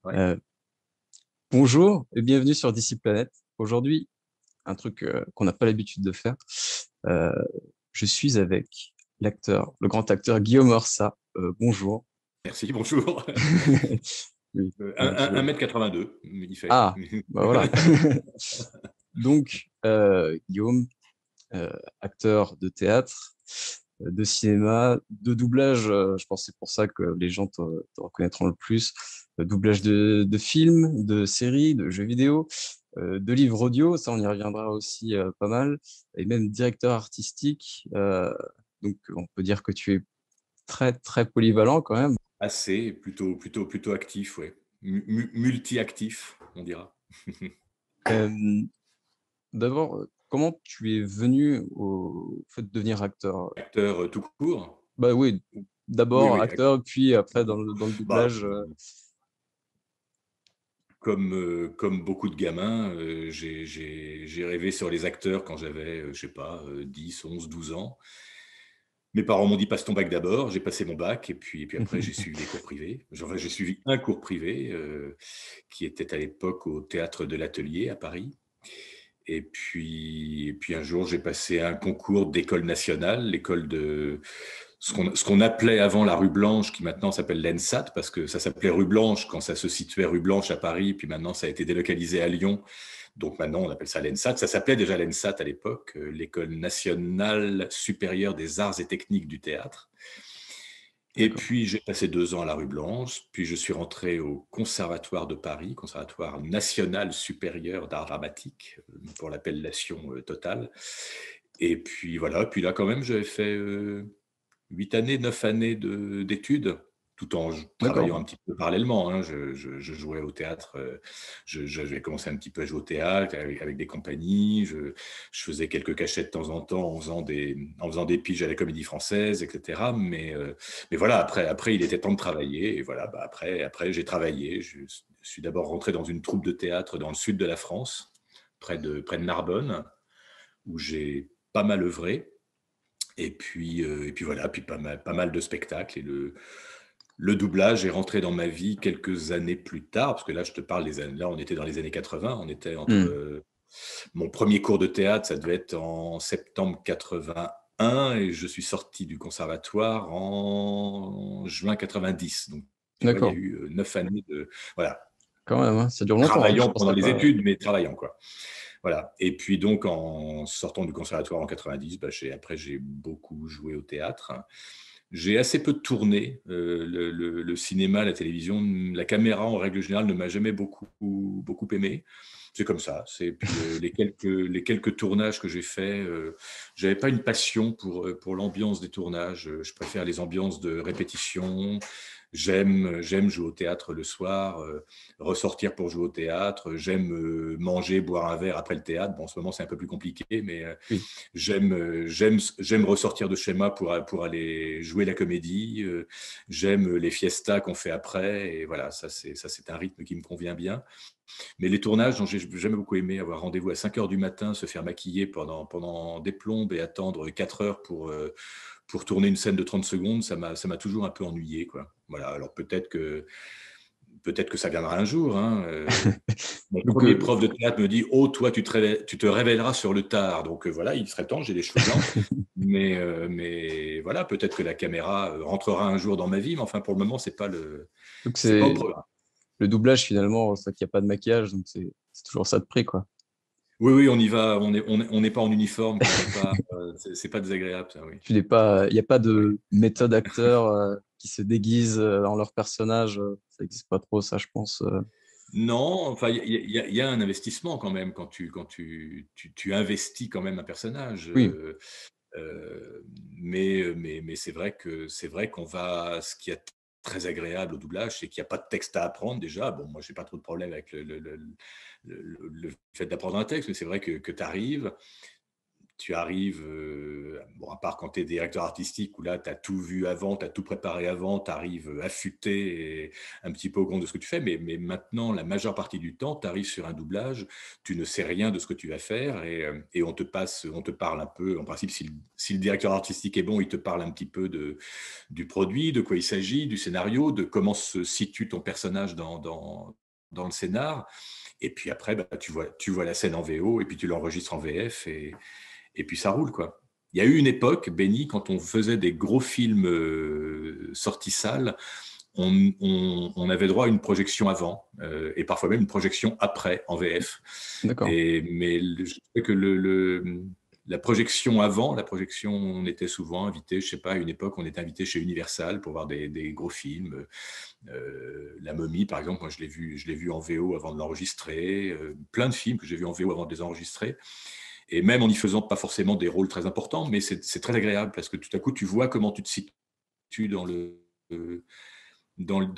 Ouais. Euh, Bonjour et bienvenue sur D'ici Planète. Aujourd'hui, un truc qu'on n'a pas l'habitude de faire. Euh, je suis avec le grand acteur Guillaume Orsat. Bonjour. Merci, bonjour. Oui, 1 m 82, il fait. Ah, bah voilà. Donc, Guillaume, acteur de théâtre, de cinéma, de doublage. Je pense que c'est pour ça que les gens te reconnaîtront le plus. Doublage de films, de séries, de jeux vidéo, de livres audio. Ça, on y reviendra aussi pas mal. Et même directeur artistique. Donc, on peut dire que tu es très, très polyvalent quand même. Assez, plutôt actif, ouais. Multi-actif, on dira. Euh, D'abord, comment tu es venu au fait de devenir acteur? Acteur tout court. Bah oui, Oui, d'abord oui. acteur, puis après dans le Bah, doublage. comme beaucoup de gamins, j'ai rêvé sur les acteurs quand j'avais, je sais pas, 10, 11, 12 ans. Mes parents m'ont dit passe ton bac d'abord, j'ai passé mon bac et puis après j'ai suivi les cours privés. Enfin, j'ai suivi un cours privé qui était à l'époque au théâtre de l'Atelier à Paris. Et puis un jour, j'ai passé un concours d'école nationale, l'école de ce qu'on appelait avant la rue Blanche, qui maintenant s'appelle l'ENSAT, parce que ça s'appelait rue Blanche quand ça se situait rue Blanche à Paris, puis maintenant ça a été délocalisé à Lyon. Donc maintenant, on appelle ça l'ENSAT. Ça s'appelait déjà l'ENSAT à l'époque, l'École nationale supérieure des arts et techniques du théâtre. Et D'accord. puis, j'ai passé 2 ans à la rue Blanche, puis je suis rentré au Conservatoire de Paris, Conservatoire national supérieur d'art dramatique, pour l'appellation totale. Et puis voilà, puis là, quand même, j'avais fait 8 années, 9 années d'études, tout en travaillant D'accord. un petit peu parallèlement, hein. Je jouais au théâtre, j'avais commencé un petit peu à jouer au théâtre avec des compagnies, je faisais quelques cachets de temps en temps en faisant des piges à la Comédie Française, etc. Mais voilà, après, il était temps de travailler, et voilà, bah, après j'ai travaillé. Je suis d'abord rentré dans une troupe de théâtre dans le sud de la France, près de Narbonne, où j'ai pas mal œuvré. Et puis voilà, puis pas mal de spectacles. Et le doublage est rentré dans ma vie quelques années plus tard, parce que là, je te parle des années, là, on était dans les années 80, on était entre Hmm. mon premier cours de théâtre, ça devait être en septembre 81, et je suis sorti du conservatoire en juin 90. Donc, tu vois, il y a D'accord. eu 9 années de, voilà, Quand même, hein. Ça dure longtemps, hein. Je travaillant pendant pensais les pas. études, mais travaillant, quoi. Voilà. Et puis donc, en sortant du conservatoire en 90, bah, après, j'ai beaucoup joué au théâtre. J'ai assez peu tourné. Le cinéma, la télévision, la caméra, en règle générale, ne m'a jamais beaucoup aimé. C'est comme ça. Puis les quelques tournages que j'ai faits, j'avais pas une passion pour l'ambiance des tournages. Je préfère les ambiances de répétition. J'aime jouer au théâtre le soir, ressortir pour jouer au théâtre. J'aime manger, boire un verre après le théâtre. Bon, en ce moment, c'est un peu plus compliqué, mais Oui. j'aime ressortir de chez moi pour aller jouer la comédie. J'aime les fiestas qu'on fait après. Et voilà, ça, c'est un rythme qui me convient bien. Mais les tournages, dont j'ai jamais beaucoup aimé, avoir rendez-vous à 5 heures du matin, se faire maquiller pendant des plombes et attendre 4 heures pour tourner une scène de 30 secondes, ça m'a toujours un peu ennuyé, quoi. Voilà, alors peut-être que ça viendra un jour, hein. Mon Donc, premier prof de théâtre me dit: «Oh, toi, tu te révéleras sur le tard». Donc voilà, il serait temps, j'ai les cheveux blancs. Mais voilà, peut-être que la caméra rentrera un jour dans ma vie, mais enfin, pour le moment, donc c'est pas au c'est programme. le doublage finalement, c'est qu'il n'y a pas de maquillage, donc c'est toujours ça de prix, quoi. Oui, oui, on y va, on n'est pas en uniforme, quoi, on n'est pas, c'est pas désagréable, ça, oui. Il n'y a pas Oui. de méthode acteur qui se déguise en leur personnage. Ça n'existe pas trop, ça, je pense. Non, enfin, il y a un investissement quand même quand tu investis quand même un personnage. Oui, Mais c'est vrai qu'on va. Ce qui est très agréable au doublage, c'est qu'il n'y a pas de texte à apprendre déjà. Bon, moi, j'ai pas trop de problème avec le fait d'apprendre un texte, mais c'est vrai que tu arrives. tu arrives, bon, à part quand tu es directeur artistique, où là, tu as tout vu avant, tu as tout préparé avant, tu arrives affûté et un petit peu au compte de ce que tu fais, mais maintenant, la majeure partie du temps, tu arrives sur un doublage, tu ne sais rien de ce que tu vas faire et on te parle un peu, en principe, si le directeur artistique est bon, il te parle un petit peu du produit, de quoi il s'agit, du scénario, de comment se situe ton personnage dans le scénar. Et puis après, bah, tu vois la scène en VO et puis tu l'enregistres en VF et puis ça roule, quoi. Il y a eu une époque, Benny, quand on faisait des gros films sortis salles, on avait droit à une projection avant et parfois même une projection après en VF. D'accord. Je sais que la projection avant, la projection, on était souvent invité, je sais pas, à une époque, on était invité chez Universal pour voir des gros films. La Momie, par exemple, moi je l'ai vu en VO avant de l'enregistrer. Plein de films que j'ai vus en VO avant de les enregistrer. Et même en y faisant pas forcément des rôles très importants, mais c'est très agréable parce que tout à coup, tu vois comment tu te situes dans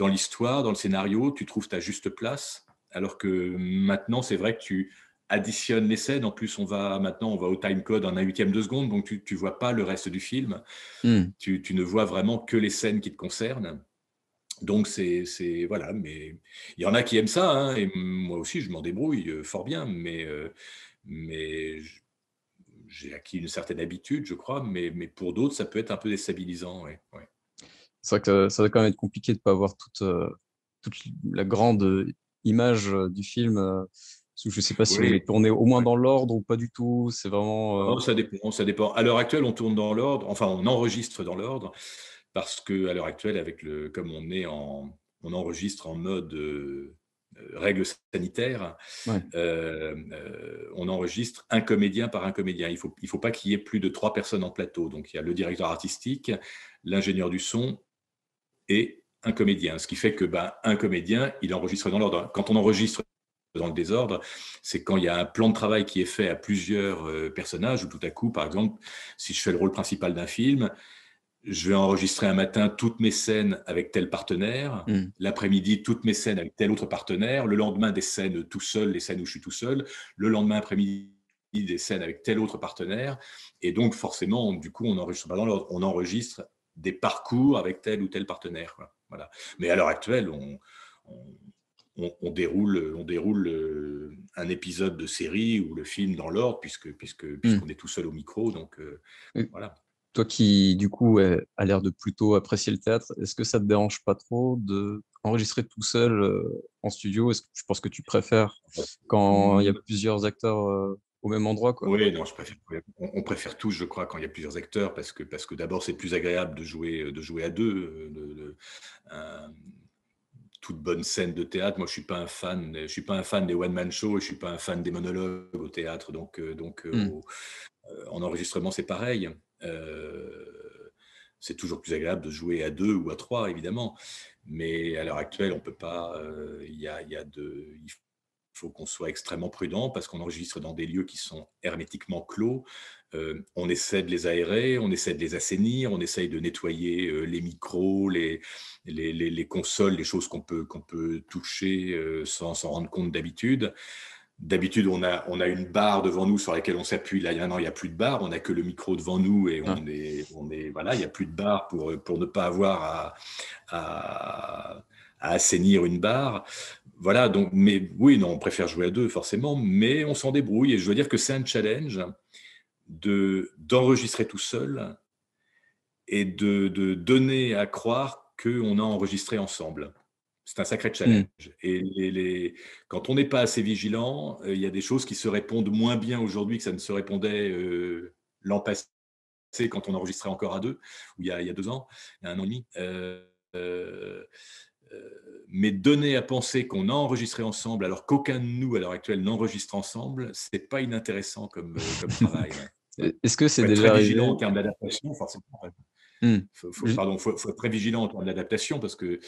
l'histoire, dans le scénario, tu trouves ta juste place. Alors que maintenant, c'est vrai que tu additionnes les scènes. En plus, maintenant, on va au timecode en un huitième de seconde, donc tu vois pas le reste du film. Hmm. Tu ne vois vraiment que les scènes qui te concernent. Donc, voilà, mais il y en a qui aiment ça, hein, et moi aussi, je m'en débrouille fort bien, mais j'ai acquis une certaine habitude, je crois, mais pour d'autres, ça peut être un peu déstabilisant. Ouais, ouais. C'est vrai que ça va quand même être compliqué de pas avoir toute la grande image du film. Parce que je sais pas si vous Oui, les tournez au moins ouais. dans l'ordre ou pas du tout. C'est vraiment. Oh, ça dépend, ça dépend. À l'heure actuelle, on tourne dans l'ordre, enfin, on enregistre dans l'ordre, parce que à l'heure actuelle, comme on enregistre en mode règles sanitaires, Ouais. on enregistre un comédien par un comédien. Il faut pas qu'il y ait plus de 3 personnes en plateau. Donc, il y a le directeur artistique, l'ingénieur du son et un comédien. Ce qui fait que un comédien, il enregistre dans l'ordre. Quand on enregistre dans le désordre, c'est quand il y a un plan de travail qui est fait à plusieurs personnages, où tout à coup, par exemple, si je fais le rôle principal d'un film, je vais enregistrer un matin toutes mes scènes avec tel partenaire, Hmm. l'après-midi toutes mes scènes avec tel autre partenaire, le lendemain des scènes tout seul, les scènes où je suis tout seul, le lendemain après-midi des scènes avec tel autre partenaire, et donc forcément, du coup, on n'enregistre pas dans l'ordre, on enregistre des parcours avec tel ou tel partenaire, quoi. Voilà. Mais à l'heure actuelle, on, on déroule un épisode de série ou le film dans l'ordre, Hmm. puisqu'on est tout seul au micro, donc Et voilà. toi qui, du coup, a l'air de plutôt apprécier le théâtre, est-ce que ça te dérange pas trop de enregistrer tout seul en studio? Est-ce que tu penses que tu préfères quand il y a plusieurs acteurs au même endroit, quoi? Oui, non, on préfère tous, je crois, quand il y a plusieurs acteurs, parce que d'abord, c'est plus agréable de jouer à deux. Un- Toute bonne scène de théâtre, moi, je suis pas un fan des one-man shows et je suis pas un fan des monologues au théâtre. Hmm. En enregistrement, c'est pareil. C'est toujours plus agréable de jouer à deux ou à trois, évidemment. Mais à l'heure actuelle, on peut pas. Il faut qu'on soit extrêmement prudent parce qu'on enregistre dans des lieux qui sont hermétiquement clos. On essaie de les aérer, on essaie de les assainir, on essaye de nettoyer les micros, les consoles, les choses qu'on peut toucher sans s'en rendre compte d'habitude. D'habitude, on a une barre devant nous sur laquelle on s'appuie. Là, il n'y a plus de barre. On n'a que le micro devant nous et Ah. voilà, il n'y a plus de barre pour ne pas avoir à, à assainir une barre. Voilà, donc, mais oui, non, on préfère jouer à deux, forcément, mais on s'en débrouille. Et je dois dire que c'est un challenge d'enregistrer tout seul et de donner à croire qu'on a enregistré ensemble. C'est un sacré Hmm. challenge. Et quand on n'est pas assez vigilant, il y a des choses qui se répondent moins bien aujourd'hui que ça ne se répondait l'an passé quand on enregistrait encore à deux, ou il y a 2 ans, il y a 1 an et demi. Euh, mais donner à penser qu'on a enregistré ensemble alors qu'aucun de nous à l'heure actuelle n'enregistre ensemble, c'est pas inintéressant comme travail. Ouais. Ouais. Est-ce que c'est Faut être très déjà vigilant en arrivé? termes d'adaptation, forcément. Ouais. Hmm. Ju- Faut être très vigilant en termes d'adaptation parce que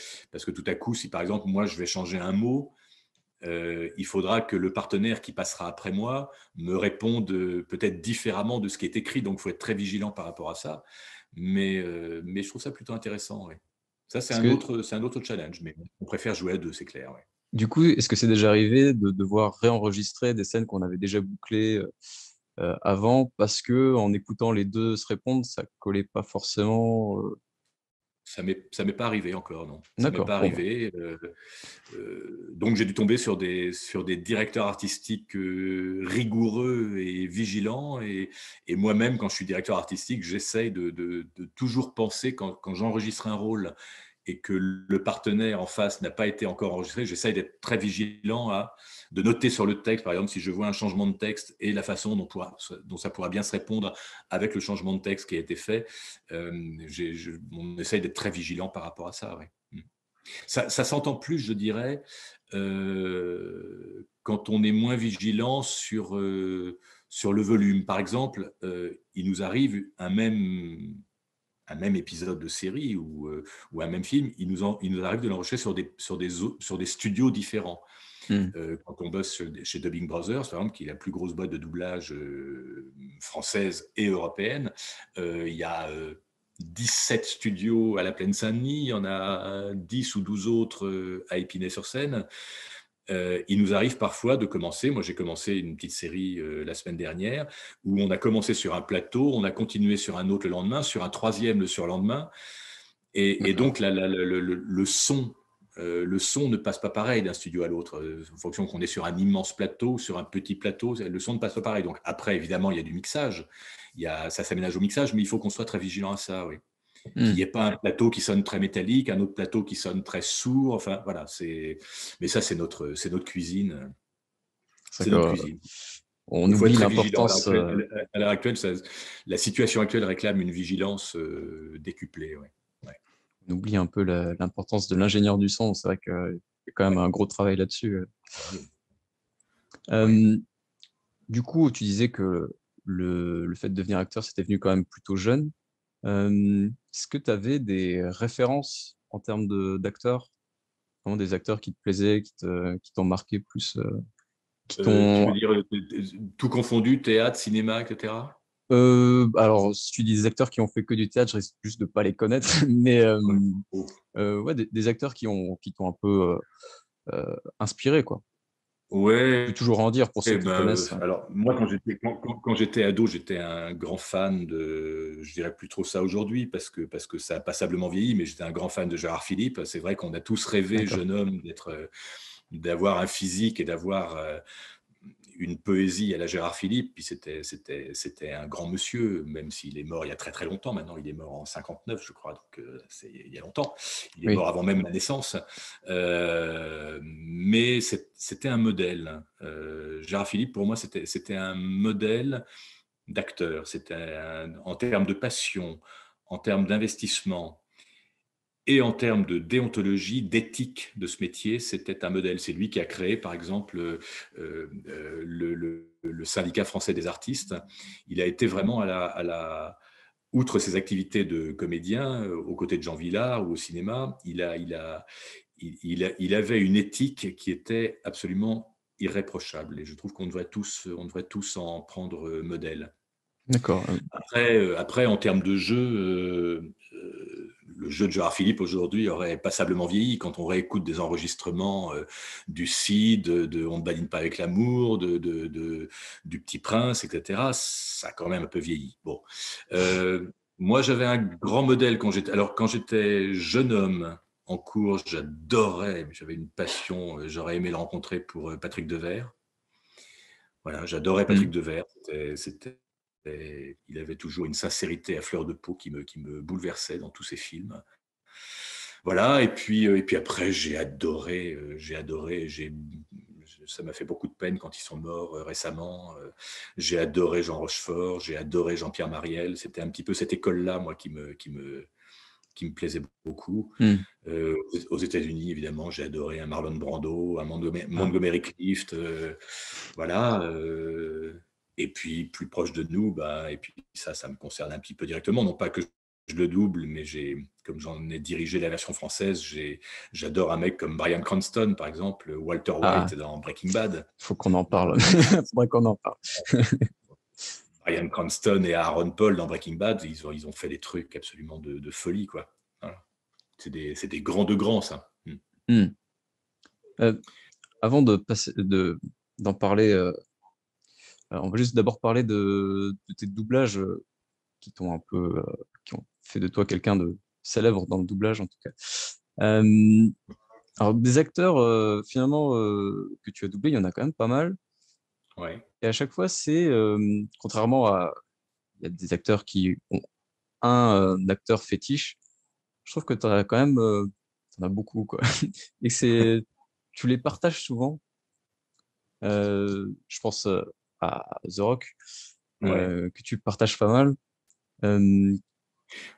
tout à coup, si par exemple moi je vais changer un mot, il faudra que le partenaire qui passera après moi me réponde peut-être différemment de ce qui est écrit. Donc, il faut être très vigilant par rapport à ça. Mais je trouve ça plutôt intéressant. Ouais. Ça, Est-ce que, c'est un autre challenge. Mais on préfère jouer à deux, c'est clair. Ouais. du coup, est-ce que c'est déjà arrivé de devoir réenregistrer des scènes qu'on avait déjà bouclées? avant parce que en écoutant les deux se répondre, ça collait pas forcément. Ça m'est pas arrivé encore, non. Ça m'est D'accord. pas Bon, bah, arrivé. Donc j'ai dû tomber sur des directeurs artistiques rigoureux et vigilants. Et moi-même, quand je suis directeur artistique, j'essaye de toujours penser, quand j'enregistre un rôle et que le partenaire en face n'a pas été encore enregistré, j'essaye d'être très vigilant de noter sur le texte, par exemple, si je vois un changement de texte et la façon dont ça pourra bien se répondre avec le changement de texte qui a été fait. On essaye d'être très vigilant par rapport à ça. Ouais. Ça s'entend plus, je dirais, quand on est moins vigilant sur le volume. Par exemple, il nous arrive un même épisode de série ou un même film, il nous arrive de l'enregistrer sur des studios différents. Quand on bosse chez Dubbing Brothers, par exemple, qui est la plus grosse boîte de doublage française et européenne, il y a 17 studios à la Plaine-Saint-Denis, il y en a 10 ou 12 autres à Épinay-sur-Seine. Il nous arrive parfois de commencer, moi j'ai commencé une petite série la semaine dernière, où on a commencé sur un plateau, on a continué sur un autre le lendemain, sur un troisième le surlendemain, et d'accord. donc le son ne passe pas pareil d'un studio à l'autre, en fonction qu'on est sur un immense plateau, sur un petit plateau, le son ne passe pas pareil. Donc après, évidemment, il y a du mixage, ça s'aménage au mixage, mais il faut qu'on soit très vigilant à ça, oui. Qu'il n'y ait pas un plateau qui sonne très métallique, un autre plateau qui sonne très sourd, enfin voilà, mais ça c'est notre cuisine. C'est C'est vrai notre que, cuisine. on Il faut être oublie très vigilant. l'importance. À l'heure actuelle, la situation actuelle réclame une vigilance décuplée. Ouais. Ouais. On oublie un peu l'importance de l'ingénieur du son. C'est vrai qu'il y a quand même Ouais. un gros travail là-dessus. Ouais. Euh, du coup, tu disais que le fait de devenir acteur, c'était venu quand même plutôt jeune. Est-ce que tu avais des références en termes d'acteurs, vraiment des acteurs qui te plaisaient, qui t'ont marqué plus, qui Tu t'ont... veux dire tout confondu, théâtre, cinéma, etc. Alors, si tu dis des acteurs qui ont fait que du théâtre, je risque juste de pas les connaître, mais Ouais. Oh. ouais, des acteurs qui t'ont un peu inspiré, quoi. Tu peux Ouais. toujours en dire pour ceux qui Ben, connaissent. alors moi quand j'étais ado, j'étais un grand fan je dirais plus trop ça aujourd'hui parce que ça a passablement vieilli, mais j'étais un grand fan de Gérard Philippe. C'est vrai qu'on a tous rêvé, D'accord. jeune homme, d'avoir un physique et d'avoir une poésie à la Gérard Philippe. Puis c'était un grand monsieur, même s'il est mort il y a très très longtemps. Maintenant, il est mort en 59, je crois, donc c'est il y a longtemps. Il est Oui. mort avant même ma naissance. Mais c'était un modèle. Gérard Philippe, pour moi, c'était un modèle d'acteur. En termes de passion, en termes d'investissement, et en termes de déontologie, d'éthique de ce métier, c'était un modèle. C'est lui qui a créé, par exemple, le syndicat français des artistes. Il a été vraiment outre ses activités de comédien, aux côtés de Jean Vilar ou au cinéma, il avait une éthique qui était absolument irréprochable. Et je trouve on devrait tous en prendre modèle. D'accord. Après, en termes de jeu, le jeu de Gérard Philippe aujourd'hui aurait passablement vieilli quand on réécoute des enregistrements du Cid, On ne badine pas avec l'amour, du Petit Prince, etc. Ça a quand même un peu vieilli. Bon. Moi, j'avais un grand modèle quand j'étais jeune homme en cours, j'avais une passion, j'aurais aimé le rencontrer pour Patrick Devers. Voilà, j'adorais Patrick Hmm. Devers. Il avait toujours une sincérité à fleur de peau qui me bouleversait dans tous ses films. Voilà, et puis après, ça m'a fait beaucoup de peine quand ils sont morts récemment. J'ai adoré Jean Rochefort, j'ai adoré Jean-Pierre Mariel. C'était un petit peu cette école-là, moi, qui me plaisait beaucoup. Hmm. Aux États-Unis, évidemment, j'ai adoré un Marlon Brando, un Ah, Montgomery Clift, voilà. Et puis plus proche de nous, bah, et puis ça me concerne un petit peu directement. Non pas que je le double, mais comme j'en ai dirigé la version française, j'adore un mec comme Bryan Cranston, par exemple, Walter ah, White dans Breaking Bad. faut qu'on en parle. Euh, Faudrait qu'on en parle. Bryan Cranston et Aaron Paul dans Breaking Bad, ils ont fait des trucs absolument de folie, quoi. Voilà. C'est des grands de grands, ça. Hmm. Euh, Avant d'en parler On va juste d'abord parler de tes doublages qui t'ont un peu, qui ont fait de toi quelqu'un de célèbre dans le doublage en tout cas. Euh, alors des acteurs finalement que tu as doublés, il y en a quand même pas mal. Ouais. Et à chaque fois, c'est contrairement à il y a des acteurs qui ont un acteur fétiche. Je trouve que tu as quand même t'en as beaucoup quoi. Et c'est tu les partages souvent. Je pense à The Rock Ouais. que tu partages pas mal. Euh,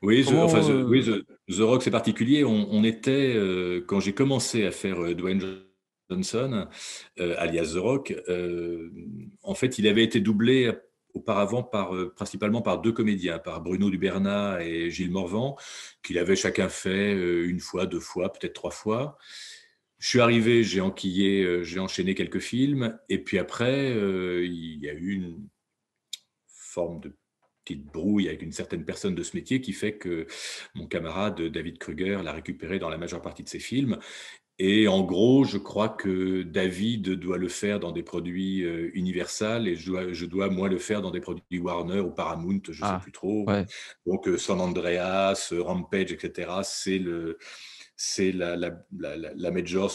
Oui, enfin, comment oui, The Rock, c'est particulier. On était, quand j'ai commencé à faire Dwayne Johnson, alias The Rock, en fait, il avait été doublé auparavant principalement par deux comédiens, par Bruno Duberna et Gilles Morvan, qu'il avait chacun fait une fois, deux fois, peut-être trois fois. Je suis arrivé, j'ai enquillé, j'ai enchaîné quelques films, et puis après, il y a eu une forme de petite brouille avec une certaine personne de ce métier qui fait que mon camarade David Kruger l'a récupéré dans la majeure partie de ses films. Et en gros, je crois que David doit le faire dans des produits Universal et je dois moi le faire dans des produits Warner ou Paramount, je sais ah plus trop. ouais Donc San Andreas, Rampage, etc. C'est la majors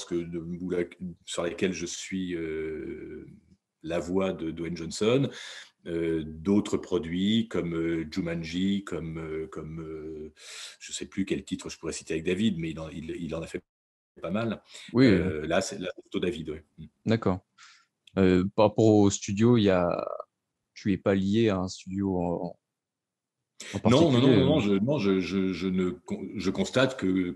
sur laquelle je suis la voix de Dwayne Johnson. D'autres produits comme Jumanji, je ne sais plus quel titre je pourrais citer avec David, mais il en a fait pas mal. oui Là, c'est plutôt David. Ouais. d'accord. Par rapport au studio, tu es pas lié à un studio en Non, non, particulier. non, non, non, je constate que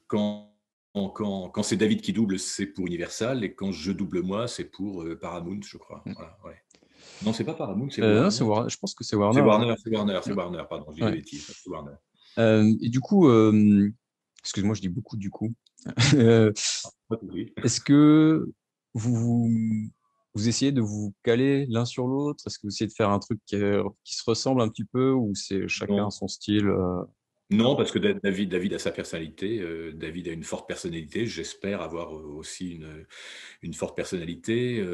quand c'est David qui double, c'est pour Universal, et quand je double moi, c'est pour Paramount, je crois. Voilà, ouais. Non, c'est pas Paramount, c'est Non, Warner. Je pense que c'est Warner. Hein. C'est Ouais. Warner, pardon, je dis des Ouais. bêtises, c'est Warner. Et du coup, excuse-moi, je dis beaucoup du coup. Pas de souci. Est-ce que vous, vous vous essayez de vous caler l'un sur l'autre? Est-ce que vous essayez de faire un truc qui se ressemble un petit peu ou c'est chacun Non. son style Non, parce que David a sa personnalité. David a une forte personnalité. J'espère avoir aussi une forte personnalité.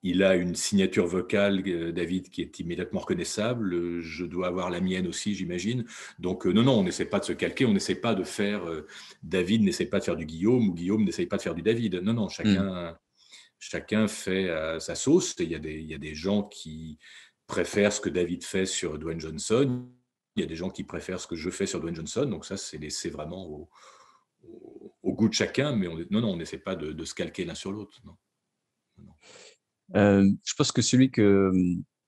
Il a une signature vocale, David, qui est immédiatement reconnaissable. Je dois avoir la mienne aussi, j'imagine. Donc, non, non, on n'essaie pas de se calquer. On n'essaie pas de faire. David n'essaie pas de faire du Guillaume ou Guillaume n'essaie pas de faire du David. Non, non, Hmm. chacun fait sa sauce. Et il y a des gens qui préfèrent ce que David fait sur Dwayne Johnson. Il y a des gens qui préfèrent ce que je fais sur Dwayne Johnson. Donc ça, c'est laissé vraiment au goût de chacun. Mais non, non, on n'essaie pas de se calquer l'un sur l'autre. Non, non. Je pense que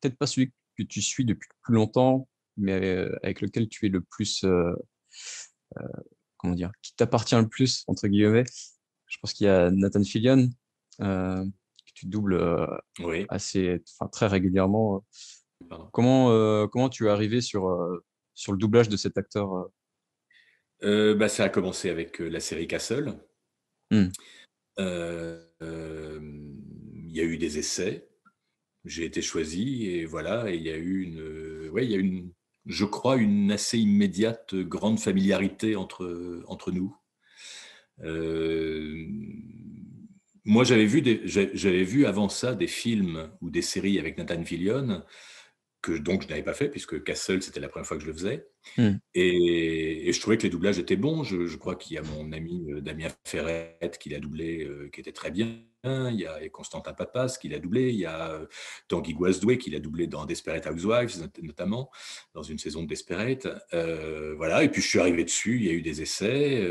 peut-être pas celui que tu suis depuis le plus longtemps, mais avec lequel tu es le plus, comment dire, qui t'appartient le plus, entre guillemets. Je pense qu'il y a Nathan Fillion, que tu doubles Oui, enfin, très régulièrement. pardon. Comment tu es arrivé sur le doublage de cet acteur? Ça a commencé avec la série Castle. Hmm. Il y a eu des essais. J'ai été choisi et voilà. Et il y a eu ouais, il y a je crois, une assez immédiate grande familiarité entre nous. Euh, Moi, j'avais vu avant ça des films ou des séries avec Nathan Fillion que donc je n'avais pas fait puisque Castle, c'était la première fois que je le faisais. Hmm. Et je trouvais que les doublages étaient bons. Je crois qu'il y a mon ami Damien Ferrette qui l'a doublé, qui était très bien. Il y a Constantin Papas qui l'a doublé. Il y a Tanguy Guasdoué qui l'a doublé dans Desperate Housewives, notamment, dans une saison de Desperate. Voilà. Et puis je suis arrivé dessus. Il y a eu des essais.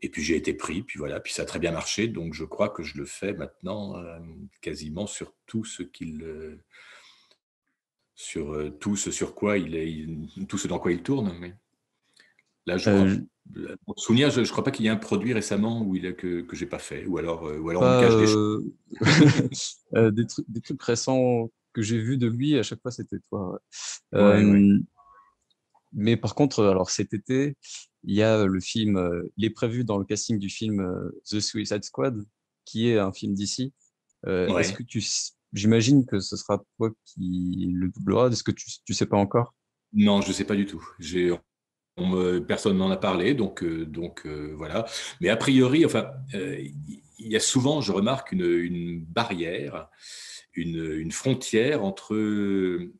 Et puis j'ai été pris. Puis voilà. Puis ça a très bien marché. Donc je crois que je le fais maintenant quasiment sur tout ce qu'il. Sur tout ce sur quoi tout ce dans quoi il tourne. Mais là, je Euh, crois, pour souvenir, je crois pas qu'il y ait un produit récemment que j'ai pas fait, ou alors on me Pas cache des choses. des trucs récents que j'ai vus de lui, à chaque fois, c'était toi. Ouais. Ouais, ouais. Mais par contre, alors cet été, il y a le film, il est prévu dans le casting du film The Suicide Squad, qui est un film d'ici. Est-ce Ouais. que j'imagine que ce sera toi qui le doublera. Est-ce que tu sais pas encore? Non, je sais pas du tout. Personne m'en a parlé, donc voilà. Mais a priori, enfin, il y a souvent, je remarque, une barrière, une frontière entre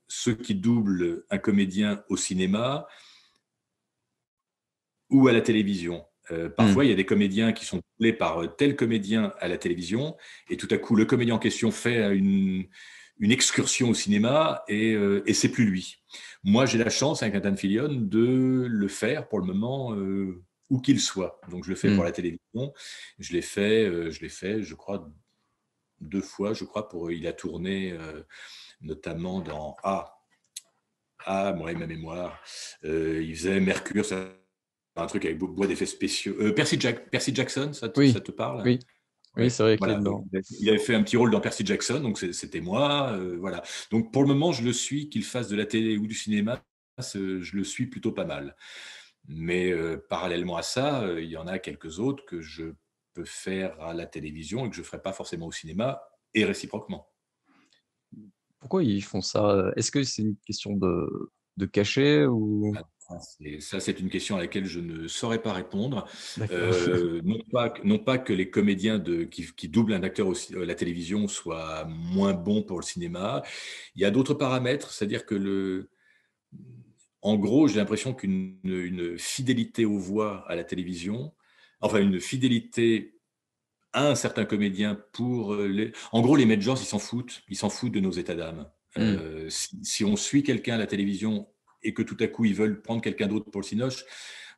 ceux qui doublent un comédien au cinéma ou à la télévision. Mmh. Parfois, il y a des comédiens qui sont doublés par tel comédien à la télévision, et tout à coup, le comédien en question fait une excursion au cinéma, et c'est plus lui. Moi, j'ai la chance avec Nathan Fillion de le faire pour le moment, où qu'il soit. Donc, je le fais pour Mmh. la télévision. Je l'ai fait, je crois, 2 fois, je crois, il a tourné notamment dans moi et ma mémoire. Il faisait Mercure, ça un truc avec bois d'effets spéciaux. Percy Jackson, ça Oui, te parle? oui, oui, Oui, c'est vrai qu'il est voilà. Donc, dedans. il avait fait un petit rôle dans Percy Jackson, donc c'était moi. Voilà. Donc pour le moment, je le suis, qu'il fasse de la télé ou du cinéma, je le suis plutôt pas mal. Mais parallèlement à ça, il y en a quelques autres que je peux faire à la télévision et que je ne ferai pas forcément au cinéma, et réciproquement. Pourquoi ils font ça? Est-ce que c'est une question de cachet ou? Ça, c'est une question à laquelle je ne saurais pas répondre. D'accord. Non pas que les comédiens qui doublent un acteur à la télévision soient moins bons pour le cinéma. Il y a d'autres paramètres, c'est-à-dire que en gros, j'ai l'impression une fidélité aux voix à la télévision, enfin une fidélité à un certain comédien En gros, les majors, ils s'en foutent de nos états d'âme. Mmh. Si on suit quelqu'un à la télévision et que tout à coup ils veulent prendre quelqu'un d'autre pour le cinoche,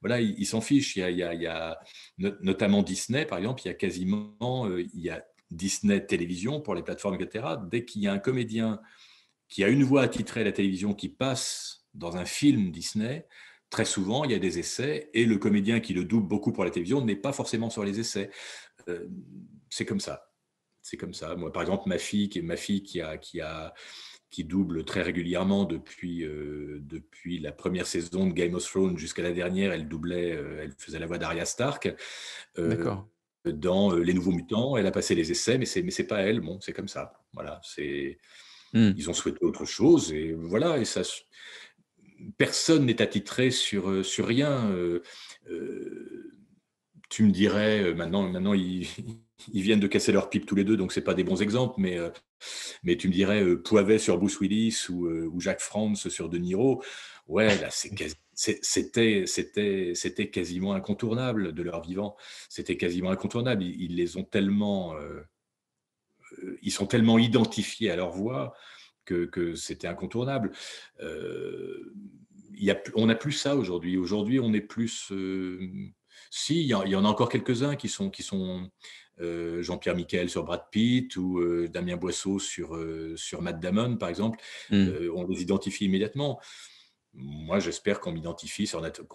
voilà, ils s'en fichent. Il y a notamment Disney, par exemple, il y a Disney Télévision pour les plateformes, etc. Dès qu'il y a un comédien qui a une voix attitrée à la télévision qui passe dans un film Disney, très souvent, il y a des essais, et le comédien qui le double beaucoup pour la télévision n'est pas forcément sur les essais. Euh, c'est comme ça. C'est comme ça. Moi, par exemple, qui double très régulièrement depuis la première saison de Game of Thrones jusqu'à la dernière, elle faisait la voix d'Arya Stark. D'accord. Dans Les Nouveaux Mutants, elle a passé les essais, mais c'est pas elle. Bon, c'est comme ça. Voilà, Mmh. ils ont souhaité autre chose, et voilà. Et ça, personne n'est attitré sur rien. Tu me dirais, maintenant ils viennent de casser leur pipe tous les deux, donc c'est pas des bons exemples, mais tu me dirais Poivet sur Bruce Willis ou Jacques Frantz sur De Niro. Ouais, là, c'était quasiment incontournable de leur vivant. C'était quasiment incontournable. Ils les ont tellement, ils sont tellement identifiés à leur voix que c'était incontournable. Euh, on n'a plus ça aujourd'hui. Aujourd'hui, on est plus. Si, il y en a encore quelques-uns qui sont Jean-Pierre Michael sur Brad Pitt, ou Damien Boisseau sur Matt Damon, par exemple. Mmh. On les identifie immédiatement. Moi, j'espère qu'on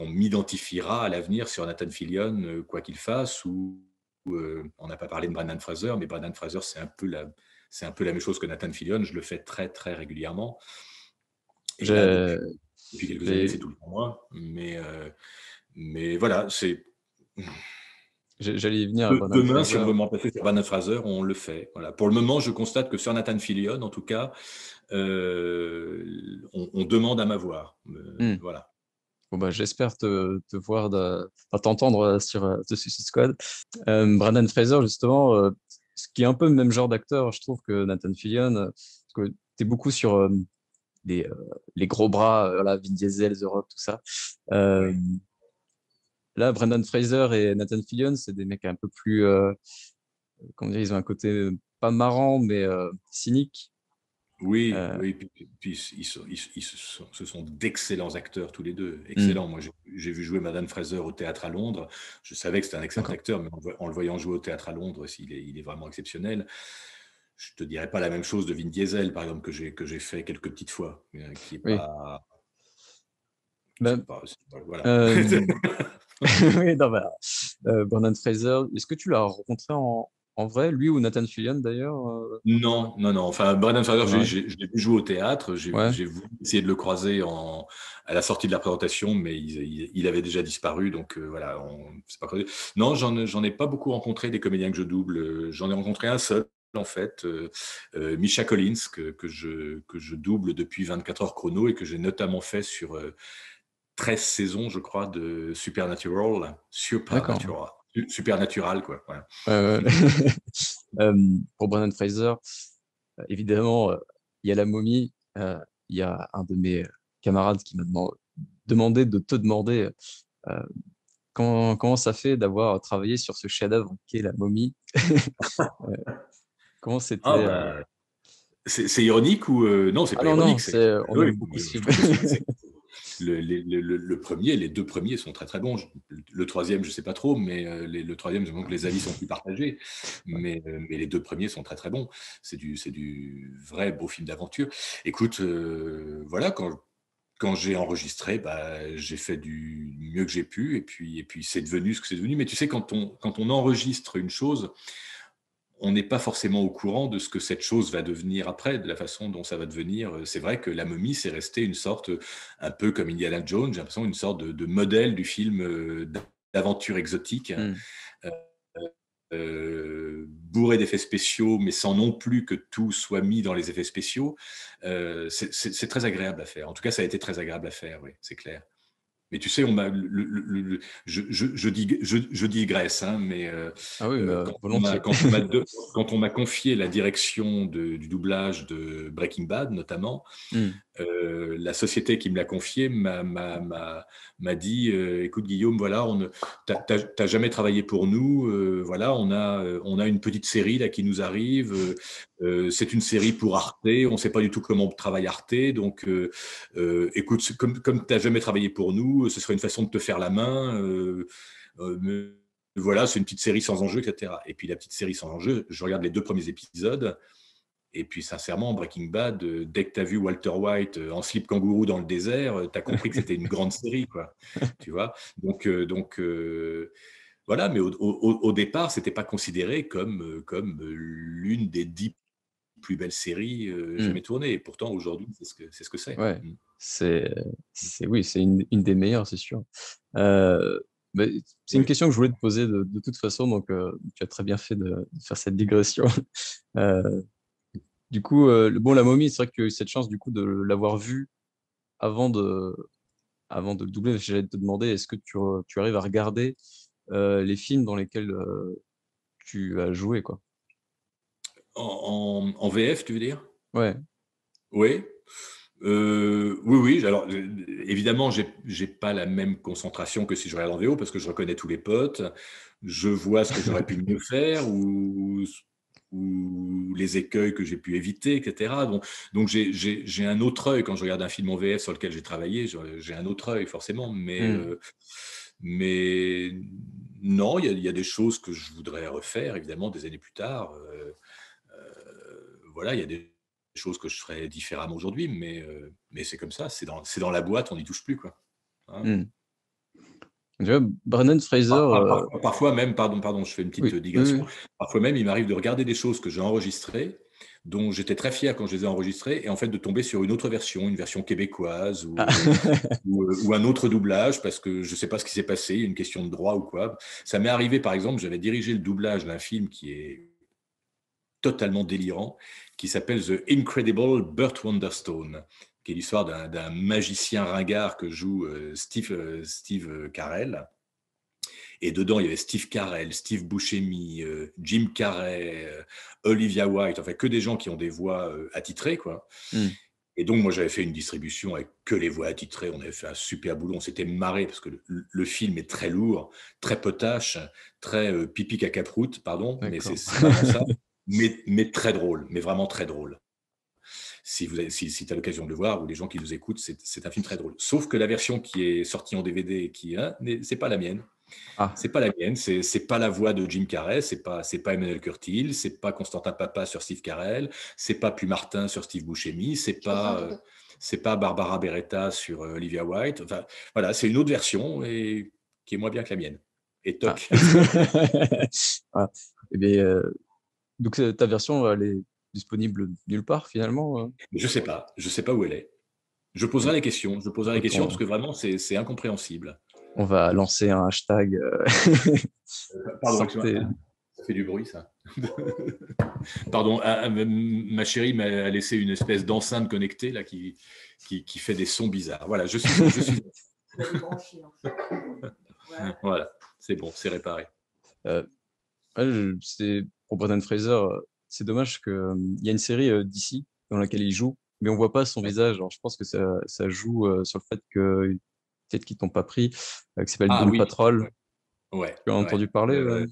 m'identifiera à l'avenir sur Nathan Fillion, quoi qu'il fasse. On n'a pas parlé de Brendan Fraser, mais Brendan Fraser, c'est un peu la même chose que Nathan Fillion. Je le fais très, très régulièrement. Et là, J'ai depuis quelques années, j'ai c'est tout le temps moi. Mais voilà, j'allais y venir à Brendan demain, si on Fraser. veut m'en passer sur Brendan Fraser, on le fait. Voilà. Pour le moment, je constate que sur Nathan Fillion, en tout cas, on demande à m'avoir. Mmh. Voilà. Bon, bah, j'espère te voir, enfin, t'entendre sur The Suicide Squad. Brendan Fraser, justement, ce qui est un peu le même genre d'acteur, je trouve, que Nathan Fillion, parce que t'es beaucoup sur les, euh, les gros bras, voilà, Vin Diesel, The Rock, tout ça. Euh, Ouais. Là, Brendan Fraser et Nathan Fillion, c'est des mecs un peu plus, comment dire, ils ont un côté pas marrant, mais cynique. Oui, Euh, oui. Puis ce sont d'excellents acteurs tous les deux. hmm, Excellents. Moi, j'ai vu jouer Madame Fraser au théâtre à Londres. Je savais que c'était un excellent d'accord. acteur, mais en le voyant jouer au théâtre à Londres, il est vraiment exceptionnel. Je te dirais pas la même chose de Vin Diesel, par exemple, que j'ai fait quelques petites fois, qui est Oui. pas, Ben, voilà. euh, oui, non, bah, Brendan Fraser, est-ce que tu l'as rencontré en vrai, lui ou Nathan Fillion d'ailleurs? Non, non, non. Enfin, Brendan Fraser, Ouais. je l'ai vu jouer au théâtre. Ouais. J'ai voulu essayer de le croiser à la sortie de la présentation, mais il avait déjà disparu. Donc voilà, c'est pas creusé. Non, j'en ai pas beaucoup rencontré des comédiens que je double. J'en ai rencontré un seul, en fait, Misha Collins, que je double depuis 24 heures chrono, et que j'ai notamment fait sur 13 saisons, je crois, de Supernatural. D'accord. Supernatural. Supernatural, quoi. Voilà. Euh, pour Brendan Fraser, évidemment, il y a la momie. Il y a un de mes camarades qui m'a demandé de te demander euh, comment ça fait d'avoir travaillé sur ce chef-d'œuvre qui est la momie. Euh, comment c'était Ah, bah, c'est ironique ou non, c'est Ah pas non, non, ironique. on Oui, aime beaucoup ce je film. trouve que le premier, les deux premiers sont très très bons. Le troisième, je sais pas trop, mais le troisième, je pense que les avis sont plus partagés. Mais les deux premiers sont très très bons. C'est du vrai beau film d'aventure. Écoute, voilà, quand j'ai enregistré, bah, j'ai fait du mieux que j'ai pu, et puis c'est devenu ce que c'est devenu. Mais tu sais, quand on enregistre une chose, on n'est pas forcément au courant de ce que cette chose va devenir après, de la façon dont ça va devenir. C'est vrai que La Momie, c'est resté une sorte, un peu comme Indiana Jones, j'ai l'impression, une sorte de modèle du film d'aventure exotique, Hmm. euh, bourré d'effets spéciaux, mais sans non plus que tout soit mis dans les effets spéciaux. C'est très agréable à faire. En tout cas, ça a été très agréable à faire, oui, c'est clair. Mais tu sais, je digresse, hein, mais Ah oui, mais volontiers. quand on m'a confié la direction du doublage de Breaking Bad, notamment, Hmm. la société qui me l'a confié m'a dit écoute Guillaume, voilà, t'as jamais travaillé pour nous, voilà, on a une petite série là qui nous arrive, c'est une série pour Arte, on sait pas du tout comment travaille Arte, donc écoute, comme t'as jamais travaillé pour nous, ce serait une façon de te faire la main, mais voilà, c'est une petite série sans enjeu, etc. Et puis la petite série sans enjeu, je regarde les 2 premiers épisodes. Et puis, sincèrement, Breaking Bad, dès que tu as vu Walter White en slip kangourou dans le désert, tu as compris que c'était une grande série, quoi. Tu vois? Voilà, mais au départ, c'était pas considéré comme l'une des 10 plus belles séries Hmm. jamais tournées. Et pourtant, aujourd'hui, c'est ce que c'est. Ouais, c'est, oui, c'est une des meilleures, c'est sûr. Euh, mais c'est une Oui. question que je voulais te poser de toute façon, donc tu as très bien fait de faire cette digression. Euh, du coup, bon, la momie, c'est vrai que tu as eu cette chance du coup de l'avoir vue avant de, avant de le doubler. J'allais te demander, est-ce que tu arrives à regarder les films dans lesquels tu as joué, quoi? En VF, tu veux dire? Ouais. Oui. Oui, oui. Alors, évidemment, j'ai pas la même concentration que si je regarde en VO parce que je reconnais tous les potes, je vois ce que j'aurais pu mieux faire ou les écueils que j'ai pu éviter, etc. Donc j'ai un autre œil quand je regarde un film en VF sur lequel j'ai travaillé, j'ai un autre œil forcément, Hmm. mais non, il y a des choses que je voudrais refaire, évidemment, des années plus tard. Voilà, il y a des choses que je ferais différemment aujourd'hui, mais c'est comme ça, c'est dans la boîte, on n'y touche plus, quoi. Hein. Hmm. Tu vois, Brendan Fraser, Parfois même, pardon, je fais une petite oui, oui, digression. oui. Parfois même, il m'arrive de regarder des choses que j'ai enregistrées, dont j'étais très fier quand je les ai enregistrées, et en fait de tomber sur une autre version, une version québécoise Ah. ou un autre doublage, parce que je ne sais pas ce qui s'est passé, une question de droit ou quoi. Ça m'est arrivé, par exemple, j'avais dirigé le doublage d'un film qui est totalement délirant, qui s'appelle The Incredible Burt Wonderstone, qui est l'histoire d'un magicien ringard que joue Steve Carell. Et dedans, il y avait Steve Carell, Steve Buscemi, Jim Carrey, Olivia Wilde, enfin que des gens qui ont des voix attitrées, quoi. Hmm. Et donc, moi, j'avais fait une distribution avec que les voix attitrées. On avait fait un super boulot. On s'était marré parce que le film est très lourd, très potache, très pipi cacaproute, pardon, mais D'accord. c'est vraiment ça. Mais très drôle, mais vraiment très drôle. Si tu as l'occasion de le voir, ou les gens qui nous écoutent, c'est un film très drôle. Sauf que la version qui est sortie en DVD, c'est pas la mienne. Ah, C'est pas la mienne, c'est pas la voix de Jim Carrey, c'est pas Emmanuel Curtil, c'est pas Constantin Papa sur Steve Carell, c'est pas Puy Martin sur Steve Buscemi, c'est pas Barbara Beretta sur Olivia Wilde. Enfin, voilà, c'est une autre version et qui est moins bien que la mienne. Et ah. toc. Ah. Eh bien, donc ta version, elle est disponible nulle part finalement. Je sais pas où elle est. Je poserai Bon, les questions, je poserai les écoute, questions parce que vraiment c'est incompréhensible. on va lancer un hashtag. Pardon, excuse-moi, Sortez. ça fait du bruit ça. Pardon, ma chérie m'a laissé une espèce d'enceinte connectée là qui fait des sons bizarres. Voilà, je suis. Voilà, c'est bon, c'est réparé. Euh, ouais, pour Brendan Fraser, c'est dommage que, il y a une série d'ici dans laquelle il joue, mais on voit pas son Ouais. visage. Alors, je pense que ça joue sur le fait que peut-être qu'ils t'ont pas pris, qui s'appelle Ah Doom oui, Patrol. ouais, ouais, Tu as ouais. entendu parler?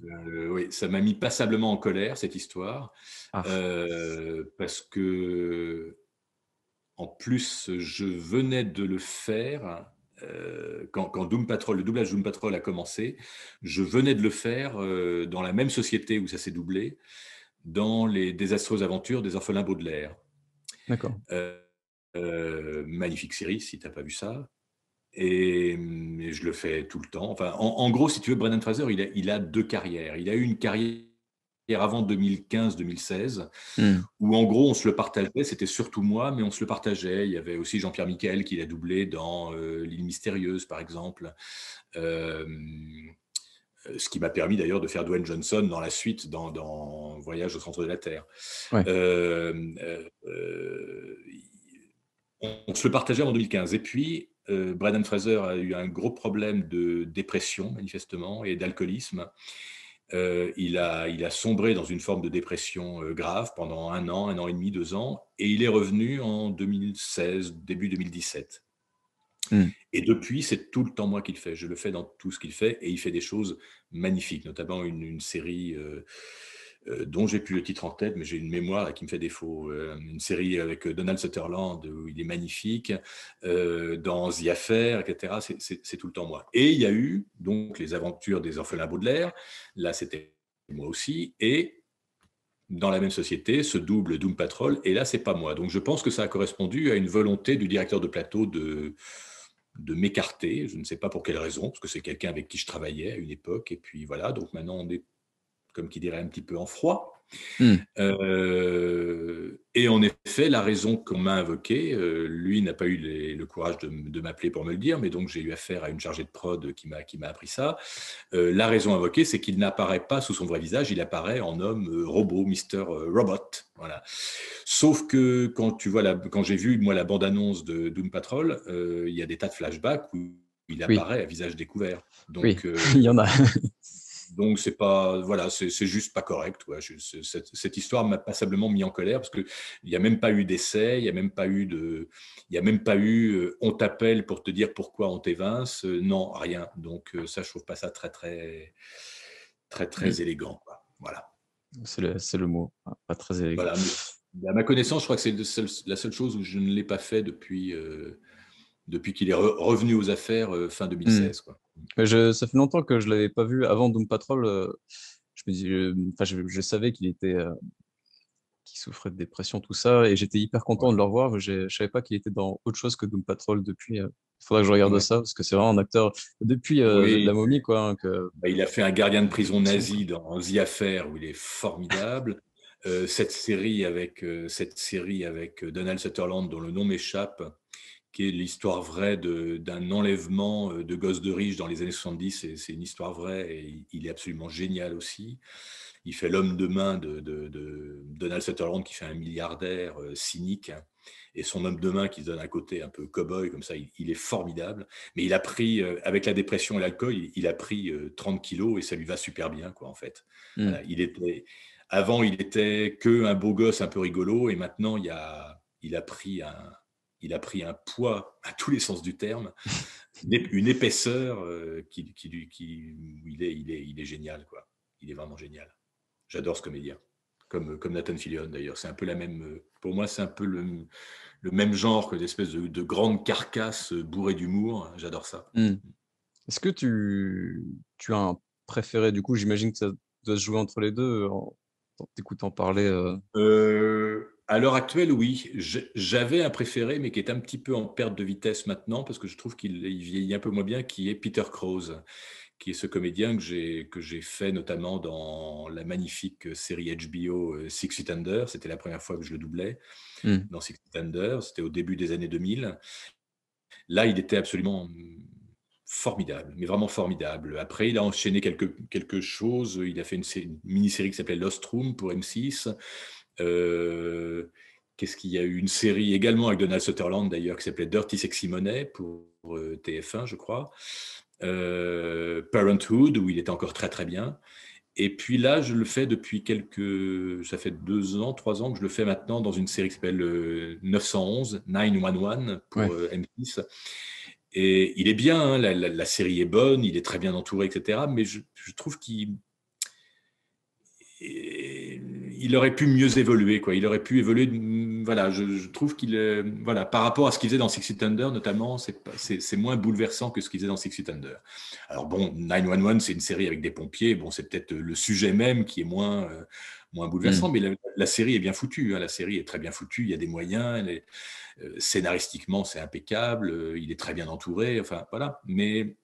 Oui, ça m'a mis passablement en colère cette histoire, Ah, parce que en plus, je venais de le faire quand Doom Patrol, le doublage Doom Patrol a commencé. Je venais de le faire dans la même société où ça s'est doublé, dans les désastreuses aventures des orphelins Baudelaire. d'accord. Euh, Magnifique série, si tu n'as pas vu ça. Et je le fais tout le temps. Enfin, en gros, si tu veux, Brendan Fraser, il a deux carrières. Il a eu une carrière avant 2015-2016, Hmm. où en gros, on se le partageait. C'était surtout moi, mais on se le partageait. Il y avait aussi Jean-Pierre Michael qui l'a doublé dans L'île mystérieuse, par exemple. Euh, Ce qui m'a permis d'ailleurs de faire Dwayne Johnson dans la suite, dans Voyage au centre de la Terre. Ouais. Euh, euh, euh, on se le partageait en 2015. Et puis, Brendan Fraser a eu un gros problème de dépression, manifestement, et d'alcoolisme. Il a sombré dans une forme de dépression grave pendant un an et demi, 2 ans, et il est revenu en 2016, début 2017. Hmm. Et depuis, c'est tout le temps moi qui le fais. Je le fais dans tout ce qu'il fait, et il fait des choses magnifiques, notamment une série dont j'ai plus le titre en tête, mais j'ai une mémoire là, qui me fait défaut. Une série avec Donald Sutherland où il est magnifique, dans The Affair, etc. C'est tout le temps moi. Et il y a eu donc les aventures des orphelins Baudelaire. Là, c'était moi aussi. Et dans la même société, ce double Doom Patrol. Et là, c'est pas moi. Donc, je pense que ça a correspondu à une volonté du directeur de plateau de m'écarter. Je ne sais pas pour quelle raison, parce que c'est quelqu'un avec qui je travaillais à une époque. Et puis voilà, donc maintenant on est, comme qui dirait, un petit peu en froid. Hmm. Et en effet, la raison qu'on m'a invoquée, lui n'a pas eu le courage de m'appeler pour me le dire, mais donc j'ai eu affaire à une chargée de prod qui m'a appris ça. La raison invoquée, c'est qu'il n'apparaît pas sous son vrai visage, il apparaît en homme robot, Mister Robot. Voilà. Sauf que quand tu vois quand j'ai vu moi la bande-annonce de Doom Patrol, il y a des tas de flashbacks où il Oui, apparaît à visage découvert. oui, Donc, il y en a. c'est pas, voilà, c'est juste pas correct. Ouais. Cette histoire m'a passablement mis en colère parce que il y a même pas eu d'essai, il y a même pas eu il y a même pas eu, on t'appelle pour te dire pourquoi on t'évince. Non, rien. Donc ça, je trouve pas ça très très très Hmm. très élégant. Quoi. Voilà. C'est le mot. Ah, pas très élégant. Voilà. Mais à ma connaissance, je crois que c'est la seule chose où je ne l'ai pas fait depuis qu'il est revenu aux affaires fin Hmm. 2016. Quoi. Mais ça fait longtemps que je l'avais pas vu avant Doom Patrol. Je me dis, enfin, je savais qu'il souffrait de dépression, tout ça, et j'étais hyper content Ouais. de le revoir. Je savais pas qu'il était dans autre chose que Doom Patrol depuis. Il faudrait que je regarde Ouais. ça parce que c'est vraiment un acteur depuis la Oui, momie, quoi, hein, que bah, il a fait un gardien de prison son, quoi. nazi dans The Affair où il est formidable. Cette série avec Donald Sutherland dont le nom m'échappe, qui est l'histoire vraie d'un enlèvement de gosses de riches dans les années 70. Et c'est une histoire vraie et il est absolument génial aussi. Il fait l'homme de main de Donald Sutherland qui fait un milliardaire cynique, hein, et son homme de main qui se donne un côté un peu cow-boy comme ça, il est formidable. Mais il a pris, avec la dépression et l'alcool, il a pris 30 kilos et ça lui va super bien, quoi, en fait. Hmm. Voilà, avant, il était que un beau gosse un peu rigolo et maintenant, il a pris un poids à tous les sens du terme, une épaisseur il est génial, quoi. Il est vraiment génial. J'adore ce comédien. Comme Nathan Fillion d'ailleurs. C'est un peu la même. Pour moi, c'est un peu le même genre que l'espèce de grande carcasse bourrée d'humour. J'adore ça. Hmm. Est-ce que tu as un préféré? Du coup, j'imagine que ça doit se jouer entre les deux en t'écoutant parler. À l'heure actuelle, oui. J'avais un préféré, mais qui est un petit peu en perte de vitesse maintenant, parce que je trouve qu'il vieillit un peu moins bien, qui est Peter Krause, qui est ce comédien que j'ai fait notamment dans la magnifique série HBO Six Feet Under. C'était la première fois que je le doublais Hmm. dans Six Feet Under. C'était au début des années 2000. Là, il était absolument formidable, mais vraiment formidable. Après, il a enchaîné quelque chose. Il a fait une mini-série qui s'appelait Lost Room pour M6. Euh, Qu'est-ce qu'il y a eu? Une série également avec Donald Sutherland d'ailleurs qui s'appelait Dirty Sexy Money pour TF1, je crois. Parenthood, où il était encore très très bien. Et puis là, je le fais depuis ça fait 2 ans, 3 ans que je le fais maintenant dans une série qui s'appelle 911, 911 Ouais. pour M6. Et il est bien, hein, la série est bonne, il est très bien entouré, etc. Mais je trouve qu'il aurait pu mieux évoluer, quoi. Il aurait pu évoluer. Voilà, je trouve voilà, par rapport à ce qu'il faisait dans Six Feet Under, notamment, c'est moins bouleversant que ce qu'il faisait dans Six Feet Under. Alors bon, 911, c'est une série avec des pompiers. Bon, c'est peut-être le sujet même qui est moins bouleversant, Mm. mais la série est bien foutue, hein. La série est très bien foutue. Il y a des moyens. Scénaristiquement, c'est impeccable. Il est très bien entouré. Enfin, voilà. Mais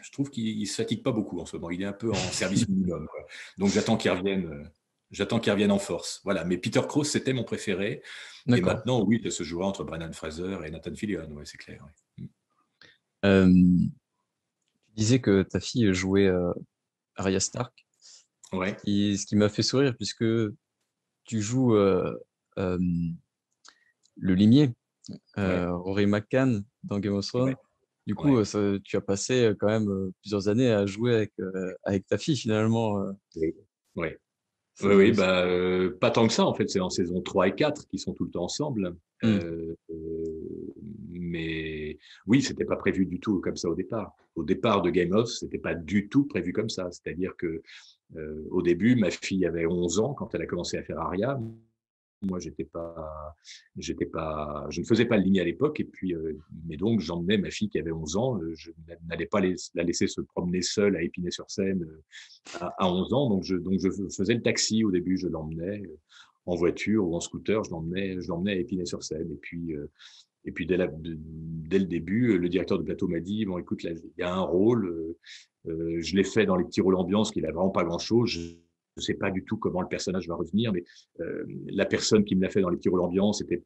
je trouve qu'il ne se fatigue pas beaucoup en ce moment. Il est un peu en service minimum, quoi. Donc j'attends qu'il revienne. J'attends qu'il revienne en force. Voilà. Mais Peter Krause, c'était mon préféré. Et D'accord. maintenant, oui, ça se jouera entre Brendan Fraser et Nathan Fillion. Ouais, c'est clair. Ouais. Tu disais que ta fille jouait Arya Stark, Ouais, ce qui m'a fait sourire puisque tu joues euh, le limier, ouais, Rory McCann dans Game of Thrones. ouais, Du coup, ouais. tu as passé quand même plusieurs années à jouer avec ta fille finalement. Oui, ouais. Oui, oui, C'est... bah, pas tant que ça, en fait. C'est en saison 3 et 4 qui sont tout le temps ensemble. Hmm. Mais oui, c'était pas prévu du tout comme ça au départ. Au départ de Game of, c'était pas du tout prévu comme ça. C'est-à-dire que au début, ma fille avait 11 ans quand elle a commencé à faire Aria. Moi, je ne faisais pas le ligne à l'époque. Et puis, mais donc, j'emmenais ma fille qui avait 11 ans. Je n'allais pas la laisser se promener seule à Épinay-sur-Seine à 11 ans. Donc je faisais le taxi au début. Je l'emmenais en voiture ou en scooter. Je l'emmenais à Épinay-sur-Seine. Et puis dès le début, le directeur de plateau m'a dit, bon, écoute, là, il y a un rôle. Je l'ai fait dans les petits rôles ambiance, qu'il n'a vraiment pas grand-chose. Je ne sais pas du tout comment le personnage va revenir, mais la personne qui me l'a fait dans les petits rôles ambiance était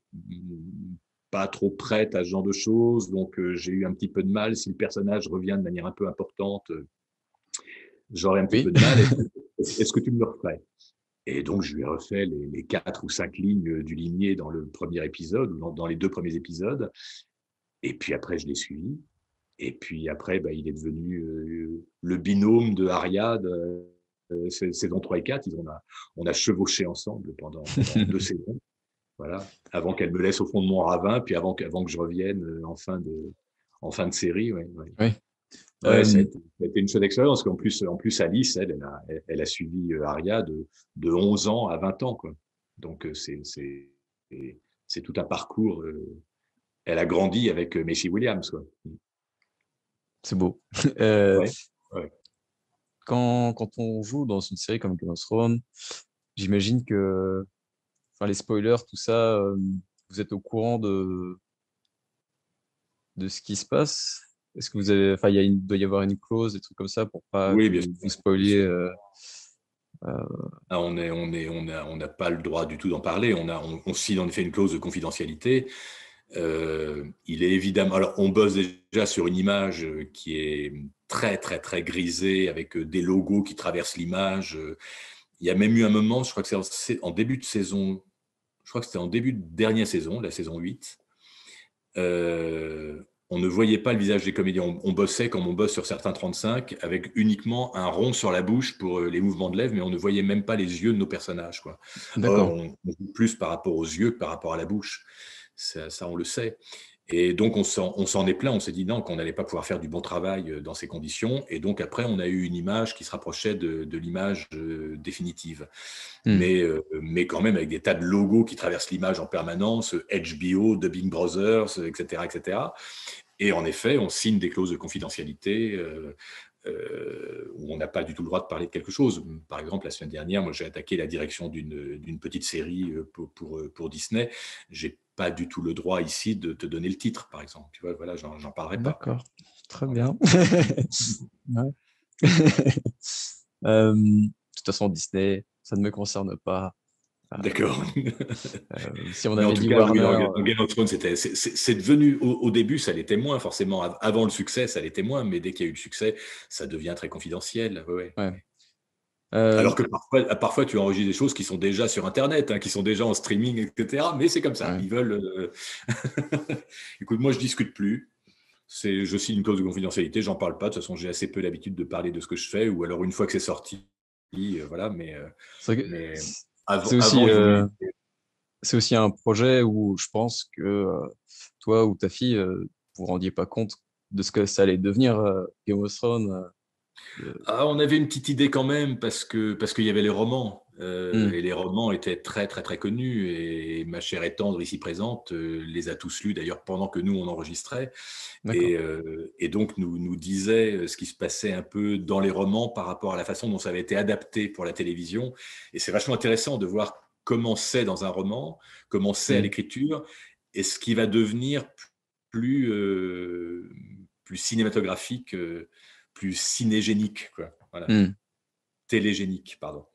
pas trop prête à ce genre de choses, donc j'ai eu un petit peu de mal. Si le personnage revient de manière un peu importante, j'aurais un petit Oui. peu de mal. Est-ce que tu me le referais? Et donc, je lui ai refait les 4 ou 5 lignes du limier dans le premier épisode, ou dans les 2 premiers épisodes. Et puis après, je l'ai suivi. Et puis après, bah, il est devenu le binôme de Arya saison 3 et 4. On a chevauché ensemble pendant 2 saisons. Voilà. Avant qu'elle me laisse au fond de mon ravin, puis avant que je revienne en fin de série. Ouais, ouais. Oui. Ouais, ça a été une chouette expérience. En plus, Alice, elle a suivi Aria de 11 ans à 20 ans, quoi. Donc, c'est tout un parcours. Elle a grandi avec Maisie Williams, quoi. C'est beau. Euh, Ouais, ouais. quand on joue dans une série comme Game of Thrones, j'imagine que, enfin, les spoilers, tout ça, vous êtes au courant de ce qui se passe? Est-ce que vous avez, enfin, doit y avoir une clause, des trucs comme ça pour pas Oui, que bien sûr. vous Bien spoiliez. sûr. Ah, on n'a pas le droit du tout d'en parler. On signe en effet une clause de confidentialité. Il est évidemment. Alors, on bosse déjà sur une image qui est très, très, très grisée, avec des logos qui traversent l'image. Il y a même eu un moment, je crois que c'est en début de saison, je crois que c'était en début de dernière saison, la saison 8. On ne voyait pas le visage des comédiens. On bossait comme on bosse sur certains 35, avec uniquement un rond sur la bouche pour les mouvements de lèvres, mais on ne voyait même pas les yeux de nos personnages, quoi. Or, D'accord. on joue plus par rapport aux yeux que par rapport à la bouche. Ça, on le sait. Et donc, on s'en est plaint. On s'est dit non, qu'on n'allait pas pouvoir faire du bon travail dans ces conditions. Et donc, après, on a eu une image qui se rapprochait de l'image définitive. Hmm. Mais quand même avec des tas de logos qui traversent l'image en permanence, HBO, Dubbing Brothers, etc., etc. Et en effet, on signe des clauses de confidentialité où on n'a pas du tout le droit de parler de quelque chose. Par exemple, la semaine dernière, moi, j'ai attaqué la direction d'une petite série pour Disney. J'ai pas du tout le droit ici de te donner le titre, par exemple. Tu vois, voilà, j'en parlerai pas. D'accord. Très Voilà. bien. Ouais. De toute façon, Disney, ça ne me concerne pas. Euh, D'accord. si on Mais en avait tout dit cas, oui, Warner, dans Game of Thrones, c'est devenu, au début, ça l'était moins, forcément. Avant le succès, ça l'était moins, mais dès qu'il y a eu le succès, ça devient très confidentiel. Ouais, ouais. ouais. Euh, Alors que parfois, tu enregistres des choses qui sont déjà sur Internet, hein, qui sont déjà en streaming, etc. Mais c'est comme ça. ouais. Ils veulent. Écoute, moi, je discute plus. Je signe une clause de confidentialité, j'en parle pas. De toute façon, j'ai assez peu l'habitude de parler de ce que je fais, ou alors une fois que c'est sorti, voilà, C'est vrai que mais c'est aussi, avant, je voulais. c'est aussi un projet où je pense que toi ou ta fille, vous rendiez pas compte de ce que ça allait devenir, Game of Thrones. Ah, on avait une petite idée quand même parce qu'il y avait les romans, Hmm, et les romans étaient très, très, très connus et ma chère et tendre ici présente, les a tous lus d'ailleurs pendant que nous on enregistrait d'accord. et donc nous disait, ce qui se passait un peu dans les romans par rapport à la façon dont ça avait été adapté pour la télévision et c'est vachement intéressant de voir comment c'est dans un roman, comment c'est à Hmm, l'écriture et ce qui va devenir plus, plus cinématographique, plus cinégénique, quoi. Voilà. hmm, Télégénique, pardon.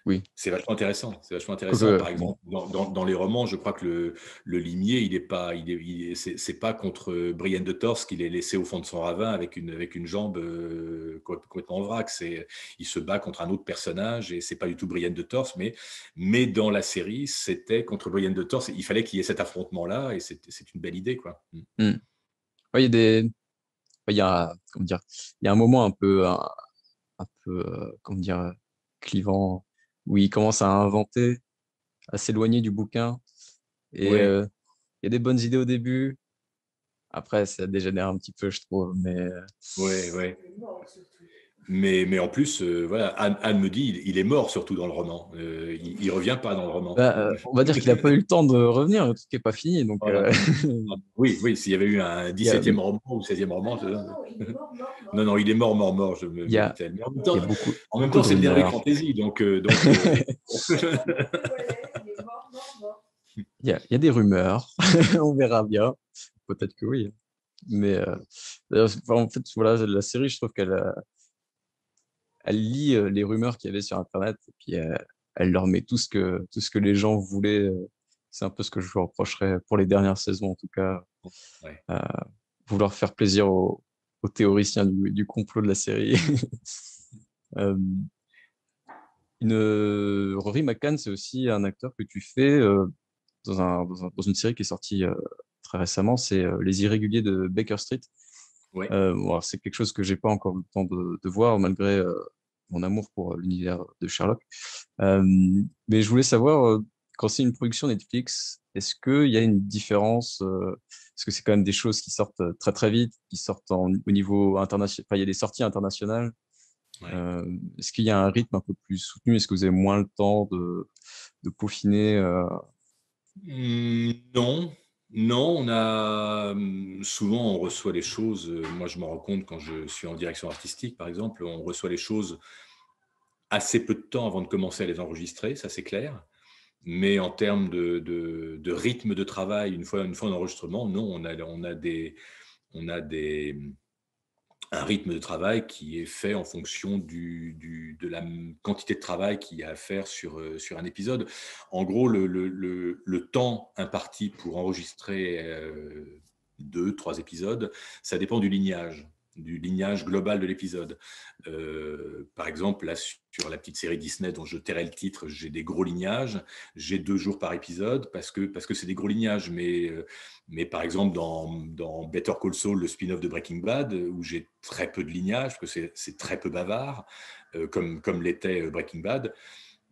oui. C'est vachement intéressant. C'est vachement intéressant. Quoique, Par bon, exemple, dans les romans, je crois que le limier, il est pas, c'est pas contre Brienne de Torse qu'il est laissé au fond de son ravin avec une jambe complètement en vrac. Il se bat contre un autre personnage et c'est pas du tout Brienne de Torse, mais dans la série, c'était contre Brienne de Torse. Il fallait qu'il y ait cet affrontement-là et c'est une belle idée, quoi. hmm. Ouais, il y a des, ouais, il y a, comment dire, il y a un moment un peu, comment dire, clivant où il commence à inventer, à s'éloigner du bouquin et Ouais, il y a des bonnes idées au début. Après, ça dégénère un petit peu, je trouve. Mais ouais, ouais. Mais en plus, voilà, Anne me dit, il est mort surtout dans le roman. Il revient pas dans le roman. bah, on va dire qu'il a pas eu le temps de revenir. Le truc est pas fini, donc Voilà. Oui, oui, s'il y avait eu un il y a, 17e roman ou 16e roman, non, non, il est mort, mort, mort, je il y me a, dit-elle. Mais il y a beaucoup, en même beaucoup temps, de c'est le Derrick rumeurs. Fantasy, Il y a des rumeurs. On verra bien. Peut-être que oui. Mais d'ailleurs, en fait, voilà, la série, je trouve elle lit les rumeurs qu'il y avait sur Internet et puis elle leur met tout ce que les gens voulaient. C'est un peu ce que je vous reprocherais pour les dernières saisons, en tout cas, ouais. euh, vouloir faire plaisir aux théoriciens du complot de la série. Euh, Rory McCann, c'est aussi un acteur que tu fais dans une série qui est sortie très récemment, c'est Les Irréguliers de Baker Street. Ouais. Bon, alors, c'est quelque chose que j'ai pas encore eu le temps de voir, malgré mon amour pour l'univers de Sherlock. Euh, mais je voulais savoir, quand c'est une production Netflix, est-ce qu'il y a une différence Est-ce que c'est quand même des choses qui sortent très très vite, qui sortent au niveau international, enfin, il y a des sorties internationales. Ouais. Est-ce qu'il y a un rythme un peu plus soutenu? Est-ce que vous avez moins le temps de peaufiner Non, non, souvent on reçoit les choses. Moi, je me rends compte quand je suis en direction artistique, par exemple, on reçoit les choses assez peu de temps avant de commencer à les enregistrer, ça c'est clair. Mais en termes de rythme de travail, une fois d'enregistrement, non, on a un rythme de travail qui est fait en fonction de la quantité de travail qu'il y a à faire sur un épisode. En gros, le temps imparti pour enregistrer deux, trois épisodes, ça dépend du lignage global de l'épisode. Par exemple, là, sur la petite série Disney dont je tairai le titre, j'ai des gros lignages. J'ai 2 jours par épisode parce que c'est des gros lignages. Mais par exemple, dans Better Call Saul, le spin-off de Breaking Bad, où j'ai très peu de lignages, parce que c'est très peu bavard, comme l'était Breaking Bad,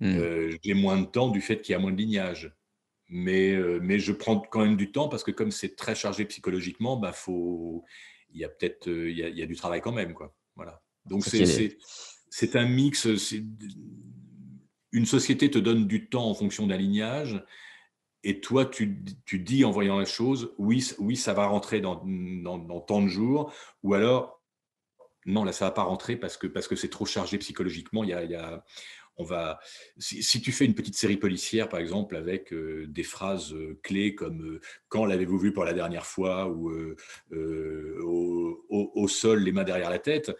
hmm, j'ai moins de temps du fait qu'il y a moins de lignages. Mais je prends quand même du temps parce que comme c'est très chargé psychologiquement, bah il y a peut-être il y a du travail quand même, quoi. Voilà. Donc c'est qu'il y a c'est un mix. Une société te donne du temps en fonction d'un lignage, et toi tu dis en voyant la chose, oui, oui, ça va rentrer dans tant de jours, ou alors non, là ça va pas rentrer parce que c'est trop chargé psychologiquement. Il y a on va, si tu fais une petite série policière, par exemple, avec des phrases clés comme quand l'avez-vous vu pour la dernière fois ou au sol, les mains derrière la tête,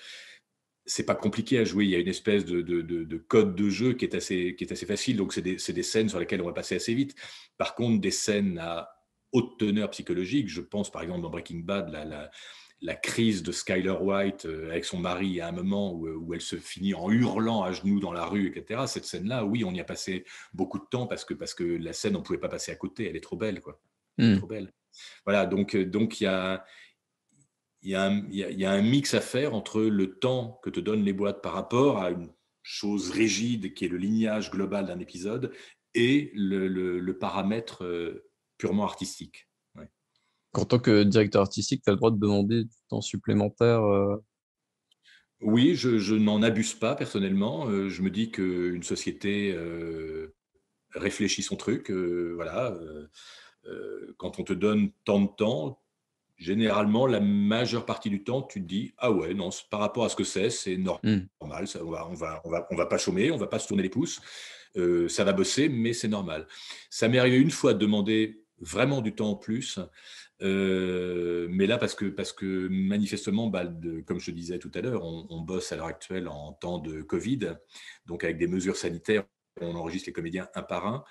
c'est pas compliqué à jouer. Il y a une espèce de code de jeu qui est assez facile. Donc, c'est des scènes sur lesquelles on va passer assez vite. Par contre, des scènes à haute teneur psychologique, je pense par exemple dans Breaking Bad, la crise de Skyler White avec son mari à un moment où elle se finit en hurlant à genoux dans la rue, etc. Cette scène-là, oui, on y a passé beaucoup de temps parce que la scène, on ne pouvait pas passer à côté. Elle est trop belle, quoi. Elle est hmm, trop belle. Voilà, donc il y a un mix à faire entre le temps que te donnent les boîtes par rapport à chose rigide qui est le lignage global d'un épisode et le paramètre purement artistique. Ouais. En tant que directeur artistique, tu as le droit de demander du temps supplémentaire. Oui, je n'en abuse pas personnellement. Je me dis qu'une société réfléchit son truc. Voilà. Quand on te donne tant de temps, généralement, la majeure partie du temps, tu te dis ah ouais, non, par rapport à ce que c'est Hmm. normal. Ça, on va pas chômer, on va pas se tourner les pouces. Ça va bosser, mais c'est normal. Ça m'est arrivé une fois de demander vraiment du temps en plus. Mais là, parce que manifestement, comme je te disais tout à l'heure, on bosse à l'heure actuelle en temps de Covid, donc avec des mesures sanitaires, on enregistre les comédiens un par un.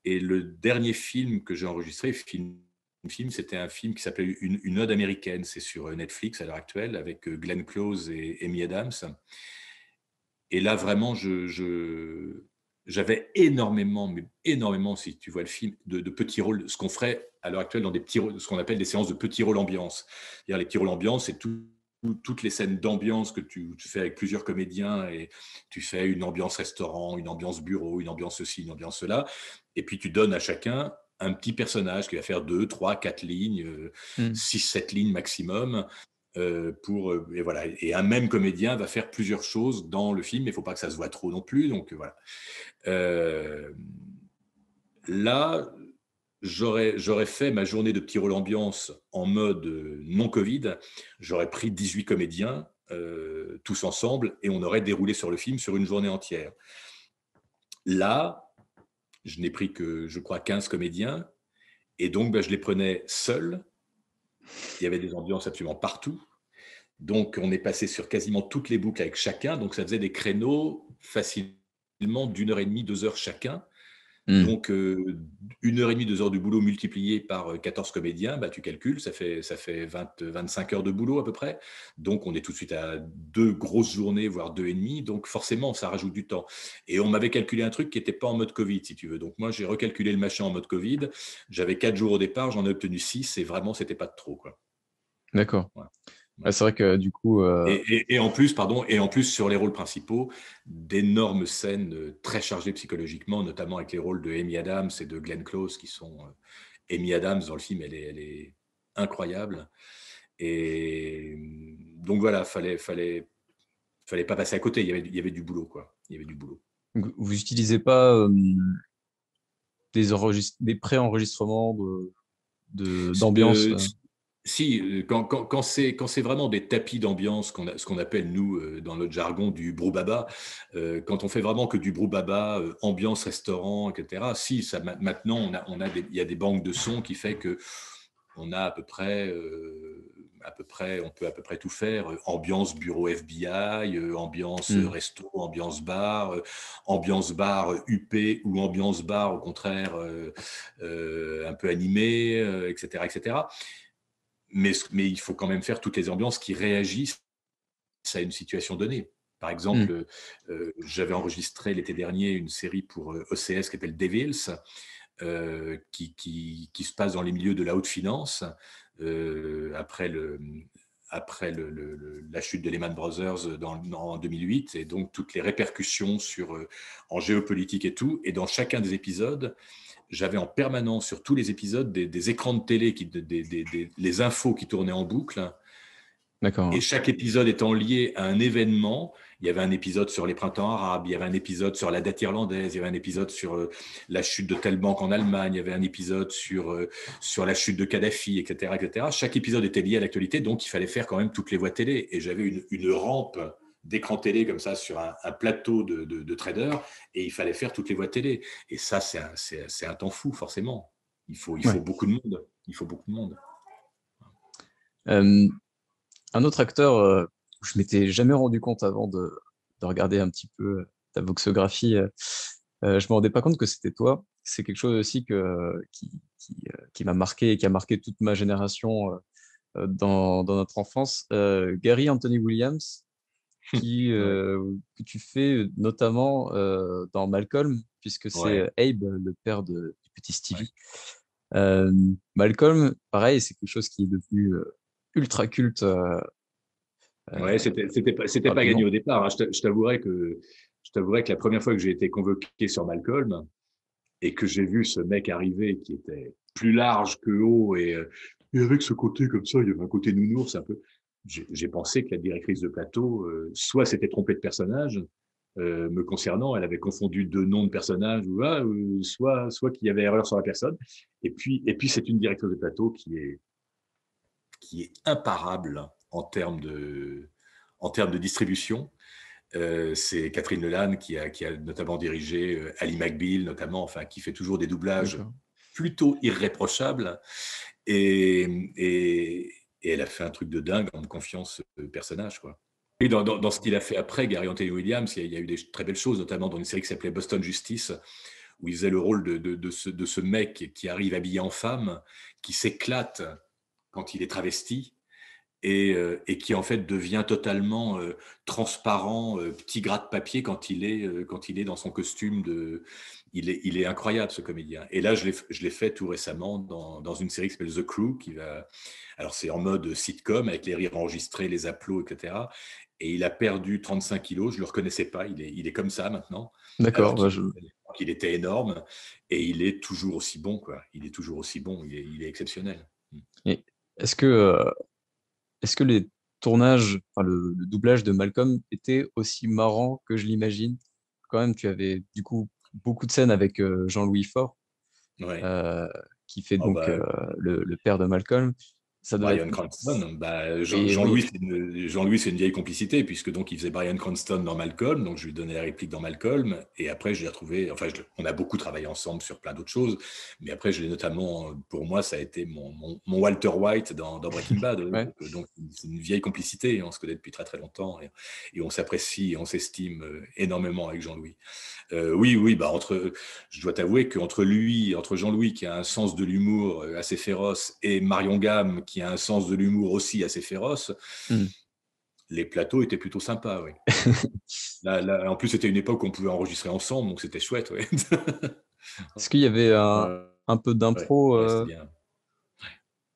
Et le dernier film que j'ai enregistré, c'était un film qui s'appelait Une ode américaine. C'est sur Netflix à l'heure actuelle avec Glenn Close et Amy Adams. Et là, vraiment, j'avais énormément, mais énormément, si tu vois le film, de petits rôles, ce qu'on ferait à l'heure actuelle dans des petits rôles, ce qu'on appelle des séances de petits rôles ambiance. C'est-à-dire les petits rôles ambiance, c'est toutes les scènes d'ambiance que tu fais avec plusieurs comédiens et tu fais une ambiance restaurant, une ambiance bureau, une ambiance ceci, une ambiance cela. Et puis tu donnes à chacun un petit personnage qui va faire 2, 3, 4 lignes, Hmm. 6, 7 lignes maximum. Et voilà, et un même comédien va faire plusieurs choses dans le film, mais il ne faut pas que ça se voit trop non plus. Donc voilà. Euh, Là, j'aurais fait ma journée de petit rôle ambiance en mode non Covid. J'aurais pris 18 comédiens, tous ensemble, et on aurait déroulé sur le film sur une journée entière. Là, je n'ai pris que, je crois, 15 comédiens, et donc je les prenais seuls. Il y avait des ambiances absolument partout. Donc, on est passé sur quasiment toutes les boucles avec chacun. Donc, ça faisait des créneaux facilement d'1 h 30, 2 heures chacun. Hmm. Donc, 1 h 30, 2 heures de boulot multiplié par 14 comédiens, tu calcules, ça fait 25 heures de boulot à peu près. Donc, on est tout de suite à 2 grosses journées, voire 2 et demi. Donc, forcément, ça rajoute du temps. Et on m'avait calculé un truc qui n'était pas en mode Covid, si tu veux. Donc, moi, j'ai recalculé le machin en mode Covid. J'avais 4 jours au départ, j'en ai obtenu 6 et vraiment, c'était pas de trop, quoi. D'accord. Voilà. Ouais, c'est vrai que du coup, Et en plus, pardon, et en plus sur les rôles principaux, d'énormes scènes très chargées psychologiquement, notamment avec les rôles de Amy Adams et de Glenn Close, qui sont Amy Adams dans le film, elle est incroyable. Et donc voilà, fallait pas passer à côté. Il y avait du boulot, quoi. Il y avait du boulot. vous n'utilisez pas des pré-enregistrements d'ambiance. Euh, Si, quand c'est vraiment des tapis d'ambiance, ce qu'on appelle, nous, dans notre jargon, du brouhaha, quand on fait vraiment que du brouhaha, ambiance restaurant, etc., si, maintenant, il y a des banques de sons qui fait que on a on peut à peu près tout faire. Ambiance bureau FBI, ambiance Hmm. resto, ambiance bar UP ou ambiance bar, au contraire, un peu animé, etc., etc. Mais il faut quand même faire toutes les ambiances qui réagissent à une situation donnée. Par Hmm. exemple, j'avais enregistré l'été dernier une série pour OCS qui s'appelle Devils, qui se passe dans les milieux de la haute finance, après la chute de Lehman Brothers en 2008, et donc toutes les répercussions en géopolitique et tout. Et dans chacun des épisodes, j'avais en permanence sur tous les épisodes des écrans de télé, les infos qui tournaient en boucle. Et D'accord. chaque épisode étant lié à un événement, il y avait un épisode sur les printemps arabes, il y avait un épisode sur la dette irlandaise, il y avait un épisode sur la chute de telle banque en Allemagne, il y avait un épisode sur la chute de Kadhafi, etc., etc. Chaque épisode était lié à l'actualité, donc il fallait faire quand même toutes les voix télé. Et j'avais une rampe d'écran télé comme ça sur un plateau de traders, et il fallait faire toutes les voix télé. Et ça, c'est un temps fou, forcément. Il faut Ouais. beaucoup de monde. Il faut beaucoup de monde. Euh, un autre acteur où je m'étais jamais rendu compte avant de regarder un petit peu ta voxographie, je me rendais pas compte que c'était toi. C'est quelque chose aussi qui m'a marqué et qui a marqué toute ma génération dans notre enfance. Gary Anthony Williams, Ouais. que tu fais notamment dans Malcolm, puisque c'est Ouais. Abe, le père du petit Ouais. Stevie. Euh, Malcolm, pareil, c'est quelque chose qui est devenu ultra culte Ouais, c'était pas gagné rapidement. au départ, hein. Je t'avouerai que t'avouerai que la première fois que j'ai été convoqué sur Malcolm et que j'ai vu ce mec arriver qui était plus large que haut et avec ce côté comme ça, il y avait un côté nounours un peu. J'ai pensé que la directrice de plateau, soit s'était trompée de personnage, me concernant, elle avait confondu deux noms de personnages, soit qu'il y avait erreur sur la personne. Et puis c'est une directrice de plateau qui est imparable en termes de distribution. C'est Catherine Lelanne qui a notamment dirigé Ali McBeal, notamment, enfin, qui fait toujours des doublages plutôt irréprochables. Et, et, et elle a fait un truc de dingue en me confiant ce personnage, quoi. Et dans ce qu'il a fait après, Gary Anthony Williams, il y a eu des très belles choses, notamment dans une série qui s'appelait Boston Justice, où il faisait le rôle de ce mec qui arrive habillé en femme, qui s'éclate quand il est travesti, et qui en fait devient totalement transparent, petit gras de papier quand il est dans son costume il est incroyable, ce comédien. Et là, je l'ai fait tout récemment dans une série qui s'appelle The Crew, alors c'est en mode sitcom avec les rires enregistrés, les applaudissements, etc. Et il a perdu 35 kilos, je le reconnaissais pas, il est comme ça maintenant, alors D'accord. qu'il était énorme, et il est toujours aussi bon, quoi. Il est toujours aussi bon, il est exceptionnel. Et est-ce que, est-ce que les tournages, enfin, le doublage de Malcolm était aussi marrant que je l'imagine? Quand même, tu avais du coup beaucoup de scènes avec Jean-Louis Faure, Ouais. euh, qui fait Oh donc bah, le père de Malcolm. Ça devait Bryan être... Cranston, bah, Oui, Jean-Louis, oui, c'est une vieille complicité, puisque donc il faisait Bryan Cranston dans Malcolm, donc je lui donnais la réplique dans Malcolm, et après je l'ai retrouvé, enfin on a beaucoup travaillé ensemble sur plein d'autres choses, mais après je l'ai notamment, pour moi, ça a été mon Walter White dans Breaking Bad, ouais. donc c'est une vieille complicité, on se connaît depuis très très longtemps, et on s'apprécie, on s'estime énormément avec Jean-Louis. Oui, oui, bah je dois t'avouer entre Jean-Louis qui a un sens de l'humour assez féroce et Marion Gamme qui a un sens de l'humour aussi assez féroce, Hmm. les plateaux étaient plutôt sympas, oui. Là, en plus, c'était une époque où on pouvait enregistrer ensemble, donc c'était chouette, oui. Est-ce qu'il y avait un peu Ouais, d'impro, ouais, c'était bien.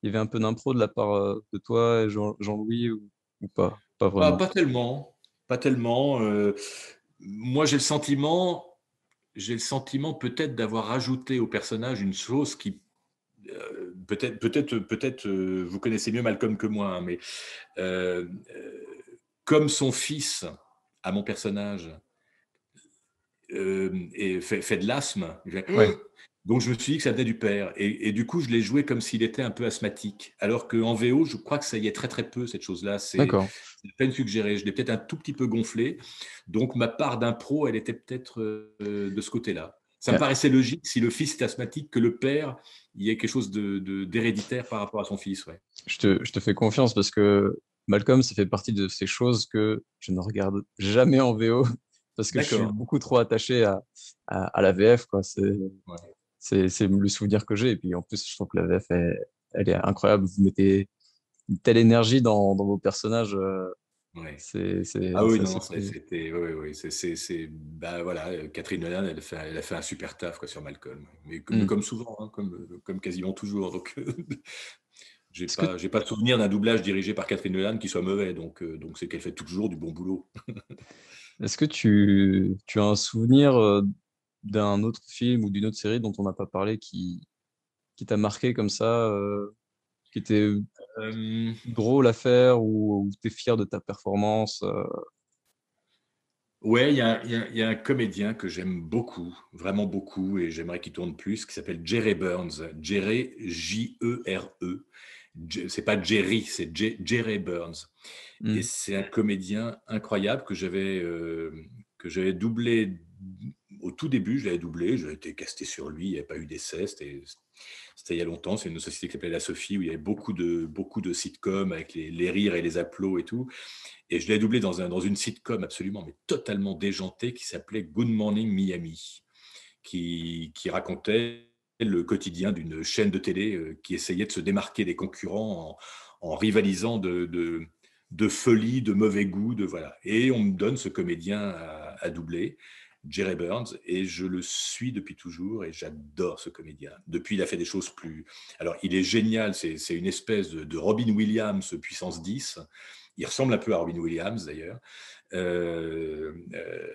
il y avait un peu d'impro de la part de toi et Jean-Louis ou pas? Pas vraiment. Pas tellement, pas tellement. Moi, j'ai le sentiment peut-être d'avoir ajouté au personnage une chose qui peut-être, vous connaissez mieux Malcolm que moi, hein, mais euh, euh, comme son fils à mon personnage et fait de l'asthme, Ouais, donc je me suis dit que ça venait du père. Et du coup, je l'ai joué comme s'il était un peu asthmatique. Alors qu'en VO, je crois que ça y est très très peu, cette chose-là. d'accord. C'est à peine suggéré. Je l'ai peut-être un tout petit peu gonflé. Donc ma part d'impro, elle était peut-être de ce côté-là. Ça me Euh, paraissait logique, si le fils est asthmatique, que le père, il y ait quelque chose d'héréditaire par rapport à son fils. Ouais. je te fais confiance parce que Malcolm, ça fait partie de ces choses que je ne regarde jamais en VO parce que je suis D'accord. beaucoup trop attaché à la VF, quoi. Ouais. C'est le souvenir que j'ai. Et puis en plus, je trouve que la VF, elle est incroyable. Vous mettez une telle énergie dans vos personnages. Ouais. C'est Ah oui, c'est non, assez fou. c'était, oui, oui, bah voilà, Catherine Nolan, elle a fait un super taf quoi, sur Malcolm, mais Hmm. comme souvent, hein, comme quasiment toujours. Donc, Est-ce que, j'ai pas souvenir d'un doublage dirigé par Catherine Nolan qui soit mauvais, donc c'est qu'elle fait toujours du bon boulot. est-ce que tu as un souvenir d'un autre film ou d'une autre série dont on n'a pas parlé qui t'a marqué comme ça, qui était Euh, drôle à faire ou tu es fier de ta performance? ouais, il y a un comédien que j'aime beaucoup, vraiment beaucoup, et j'aimerais qu'il tourne plus, qui s'appelle Jerry Burns. Jerry, J-E-R-E. C'est pas Jerry, c'est Jerry Burns. Et Hmm. c'est un comédien incroyable que j'avais doublé au tout début. Je l'avais doublé, j'avais été casté sur lui, il n'y avait pas eu d'essai. C'était il y a longtemps. C'est une société qui s'appelait La Sophie où il y avait beaucoup de sitcoms avec les rires et les applaudissements et tout. Et je l'ai doublé dans une sitcom absolument, mais totalement déjantée qui s'appelait Good Morning Miami, qui racontait le quotidien d'une chaîne de télé qui essayait de se démarquer des concurrents en rivalisant de folie, de mauvais goût, voilà. Et on me donne ce comédien à doubler, Jerry Burns, et je le suis depuis toujours et j'adore ce comédien. Depuis, il a fait des choses plus. Alors, il est génial, c'est une espèce de Robin Williams puissance 10. Il ressemble un peu à Robin Williams d'ailleurs. Euh, euh,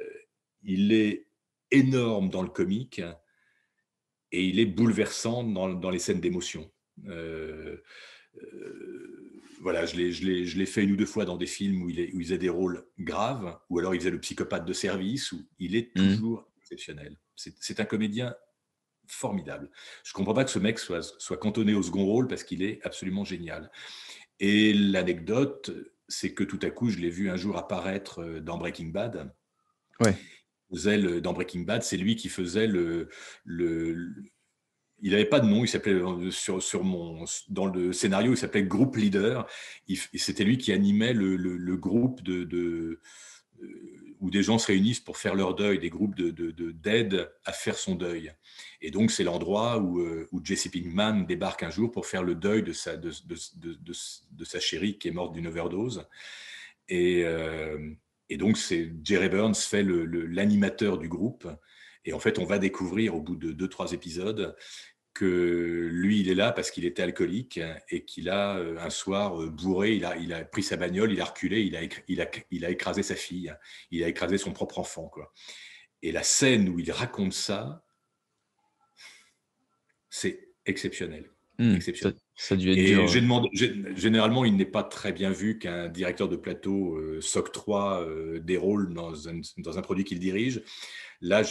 il est énorme dans le comique et il est bouleversant dans les scènes d'émotion. Voilà, je l'ai fait une ou deux fois dans des films où il faisait des rôles graves, ou alors il faisait le psychopathe de service, où il est Mmh. toujours exceptionnel. C'est un comédien formidable. Je ne comprends pas que ce mec soit cantonné au second rôle parce qu'il est absolument génial. Et l'anecdote, c'est que tout à coup, je l'ai vu un jour apparaître dans Breaking Bad. Ouais. Dans Breaking Bad, c'est lui qui faisait le il n'avait pas de nom, il s'appelait dans le scénario, il s'appelait Group Leader. C'était lui qui animait le groupe où des gens se réunissent pour faire leur deuil, des groupes d'aide à faire son deuil. Et donc, c'est l'endroit où Jesse Pinkman débarque un jour pour faire le deuil de sa chérie qui est morte d'une overdose. Et, et donc, Jerry Burns fait l'animateur du groupe. Et en fait, on va découvrir au bout de 2-3 épisodes que lui, il est là parce qu'il était alcoolique et qu'il a, un soir, bourré, il a pris sa bagnole, il a reculé, il a écrasé sa fille, il a écrasé son propre enfant, quoi. Et la scène où il raconte ça, c'est exceptionnel. Mmh. Ça Exceptionnel. ça a dû être Et dur, généralement, il n'est pas très bien vu qu'un directeur de plateau s'octroie des rôles dans un produit qu'il dirige. Là,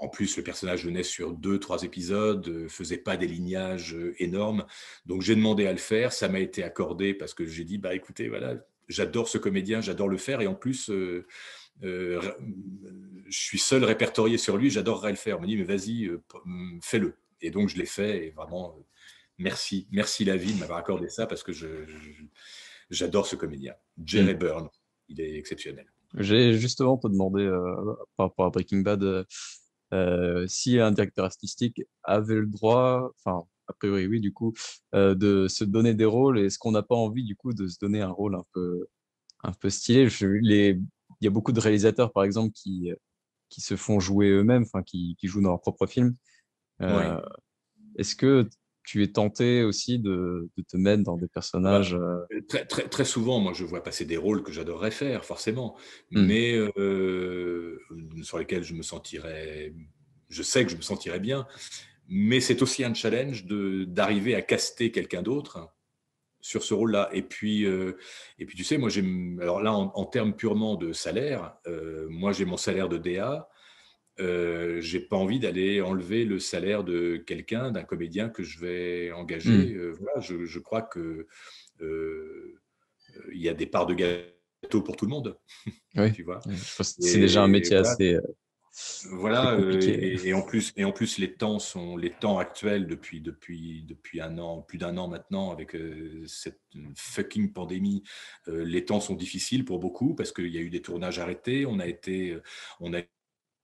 en plus, le personnage venait sur 2-3 épisodes, faisait pas des lignages énormes. Donc, j'ai demandé à le faire. Ça m'a été accordé parce que j'ai dit, bah écoutez, voilà, j'adore ce comédien, j'adore le faire. Et en plus, je suis seul répertorié sur lui, j'adorerais le faire. On m'a dit, mais vas-y, fais-le. Et donc, je l'ai fait. Et vraiment, merci la vie de m'avoir accordé ça parce que j'adore ce comédien. mmh. Jerry Byrne, il est exceptionnel. J'ai justement te demandé, par rapport à Breaking Bad, si un directeur artistique avait le droit, enfin, a priori oui, du coup, de se donner des rôles, et est-ce qu'on n'a pas envie, du coup, de se donner un rôle un peu stylé? Il y a beaucoup de réalisateurs, par exemple, qui se font jouer eux-mêmes, enfin, qui jouent dans leur propre film. Oui. Euh, Est-ce que tu es tenté aussi de te mettre dans des Ah personnages? bah, très souvent, moi, je vois passer des rôles que j'adorerais faire, forcément, Hmm, mais sur lesquels je sais que je me sentirais bien, mais c'est aussi un challenge d'arriver à caster quelqu'un d'autre sur ce rôle-là. Et puis, tu sais, moi, alors là, en termes purement de salaire, moi, j'ai mon salaire de DA. J'ai pas envie d'aller enlever le salaire de quelqu'un, d'un comédien que je vais hmm, engager. Voilà, je crois que euh, il y a des parts de gâteau pour tout le monde, oui. tu vois. Je pense que c'est déjà un Et métier voilà, assez voilà, compliqué. et en plus les temps actuels depuis un an, plus d'un an maintenant, avec cette fucking pandémie, les temps sont difficiles pour beaucoup parce qu'il y a eu des tournages arrêtés. On a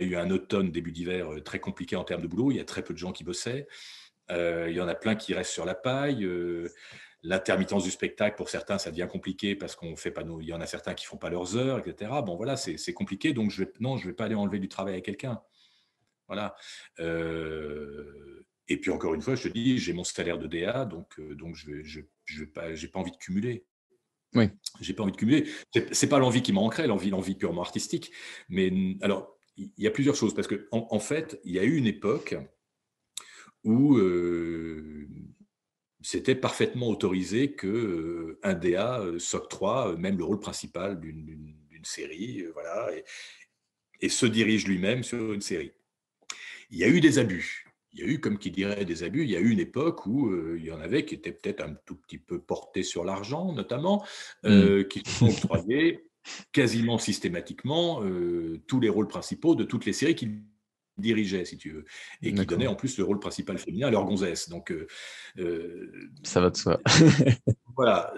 eu un automne, début d'hiver très compliqué en termes de boulot. Il y a très peu de gens qui bossaient. Il y en a plein qui restent sur la paille. L'intermittence du spectacle, pour certains, ça devient compliqué parce qu'on fait pas il y en a certains qui font pas leurs heures, etc. Bon, voilà, c'est compliqué. Donc, non, je vais pas aller enlever du travail à quelqu'un. Voilà. Et puis, encore une fois, je te dis, j'ai mon salaire de DA, donc j'ai pas envie de cumuler. Oui. J'ai pas envie de cumuler. C'est pas l'envie qui manquerait, l'envie purement artistique. Mais alors, il y a plusieurs choses parce que en fait, il y a eu une époque où c'était parfaitement autorisé que un DA s'octroie même le rôle principal d'une série, voilà, et se dirige lui-même sur une série. Il y a eu des abus. Il y a eu, comme qui dirait, des abus. Il y a eu une époque où il y en avait qui étaient peut-être un tout petit peu portés sur l'argent, notamment, Hmm. qui se sont octroyés quasiment systématiquement tous les rôles principaux de toutes les séries qu'ils dirigeaient, si tu veux, et qui donnaient D'accord. en plus le rôle principal féminin à leur gonzesse. Donc, Ça va de soi. voilà,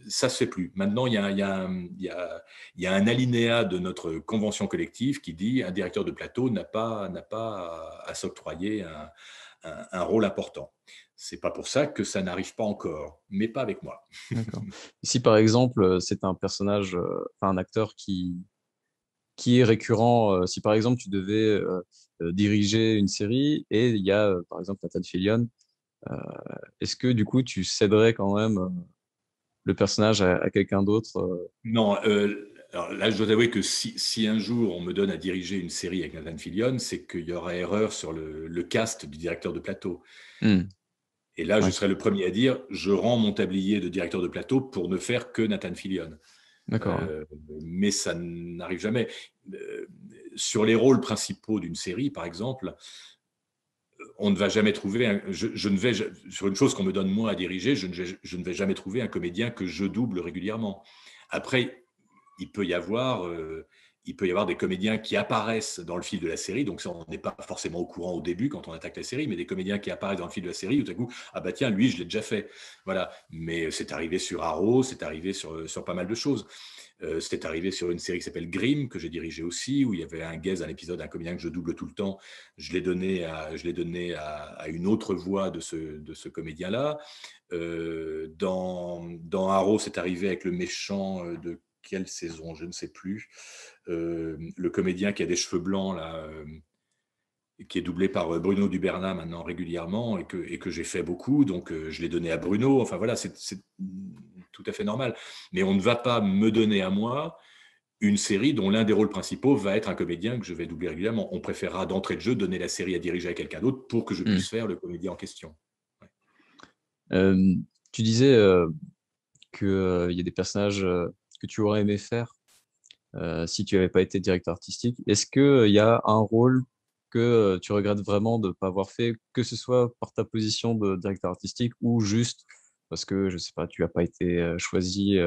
ça se fait plus. Maintenant, il y a un alinéa de notre convention collective qui dit un directeur de plateau n'a pas à s'octroyer un rôle important. C'est pas pour ça que ça n'arrive pas encore, mais pas avec moi. D'accord. Si par exemple, c'est un personnage, enfin un acteur qui est récurrent, si par exemple tu devais diriger une série et il y a par exemple Nathan Fillion, euh, est-ce que du coup tu céderais quand même le personnage à quelqu'un d'autre? Non, Alors là, je dois avouer que si un jour on me donne à diriger une série avec Nathan Fillion, c'est qu'il y aura erreur sur le cast du directeur de plateau. Hmm. Et là, je Ouais, serai le premier à dire, je rends mon tablier de directeur de plateau pour ne faire que Nathan Fillion. d'accord. Ouais. Euh, mais ça n'arrive jamais. Euh, sur les rôles principaux d'une série, par exemple, on ne va jamais trouver, je ne vais, sur une chose qu'on me donne moi à diriger, je ne vais jamais trouver un comédien que je double régulièrement. Après, il peut y avoir, des comédiens qui apparaissent dans le fil de la série, donc ça, on n'est pas forcément au courant au début quand on attaque la série, mais des comédiens qui apparaissent dans le fil de la série, tout à coup, ah bah tiens, lui, je l'ai déjà fait. Voilà. Mais c'est arrivé sur Arrow, c'est arrivé sur pas mal de choses. C'était arrivé sur une série qui s'appelle Grimm, que j'ai dirigée aussi, où il y avait un guest, un épisode, un comédien que je double tout le temps. Je l'ai donné à une autre voix de ce comédien-là. Dans Arrow, c'est arrivé avec le méchant de quelle saison, je ne sais plus. Le comédien qui a des cheveux blancs, là, qui est doublé par Bruno Duberna maintenant régulièrement, et que j'ai fait beaucoup, donc je l'ai donné à Bruno. Enfin voilà, c'est tout à fait normal. Mais on ne va pas me donner à moi une série dont l'un des rôles principaux va être un comédien que je vais doubler régulièrement. On préférera d'entrée de jeu donner la série à diriger à quelqu'un d'autre pour que je Hmm. puisse faire le comédien en question. Ouais. Euh, Tu disais que il y a des personnages que tu aurais aimé faire si tu n'avais pas été directeur artistique. Est-ce qu'il y a un rôle que tu regrettes vraiment de ne pas avoir fait, que ce soit par ta position de directeur artistique ou juste parce que, je sais pas, tu n'as pas été choisi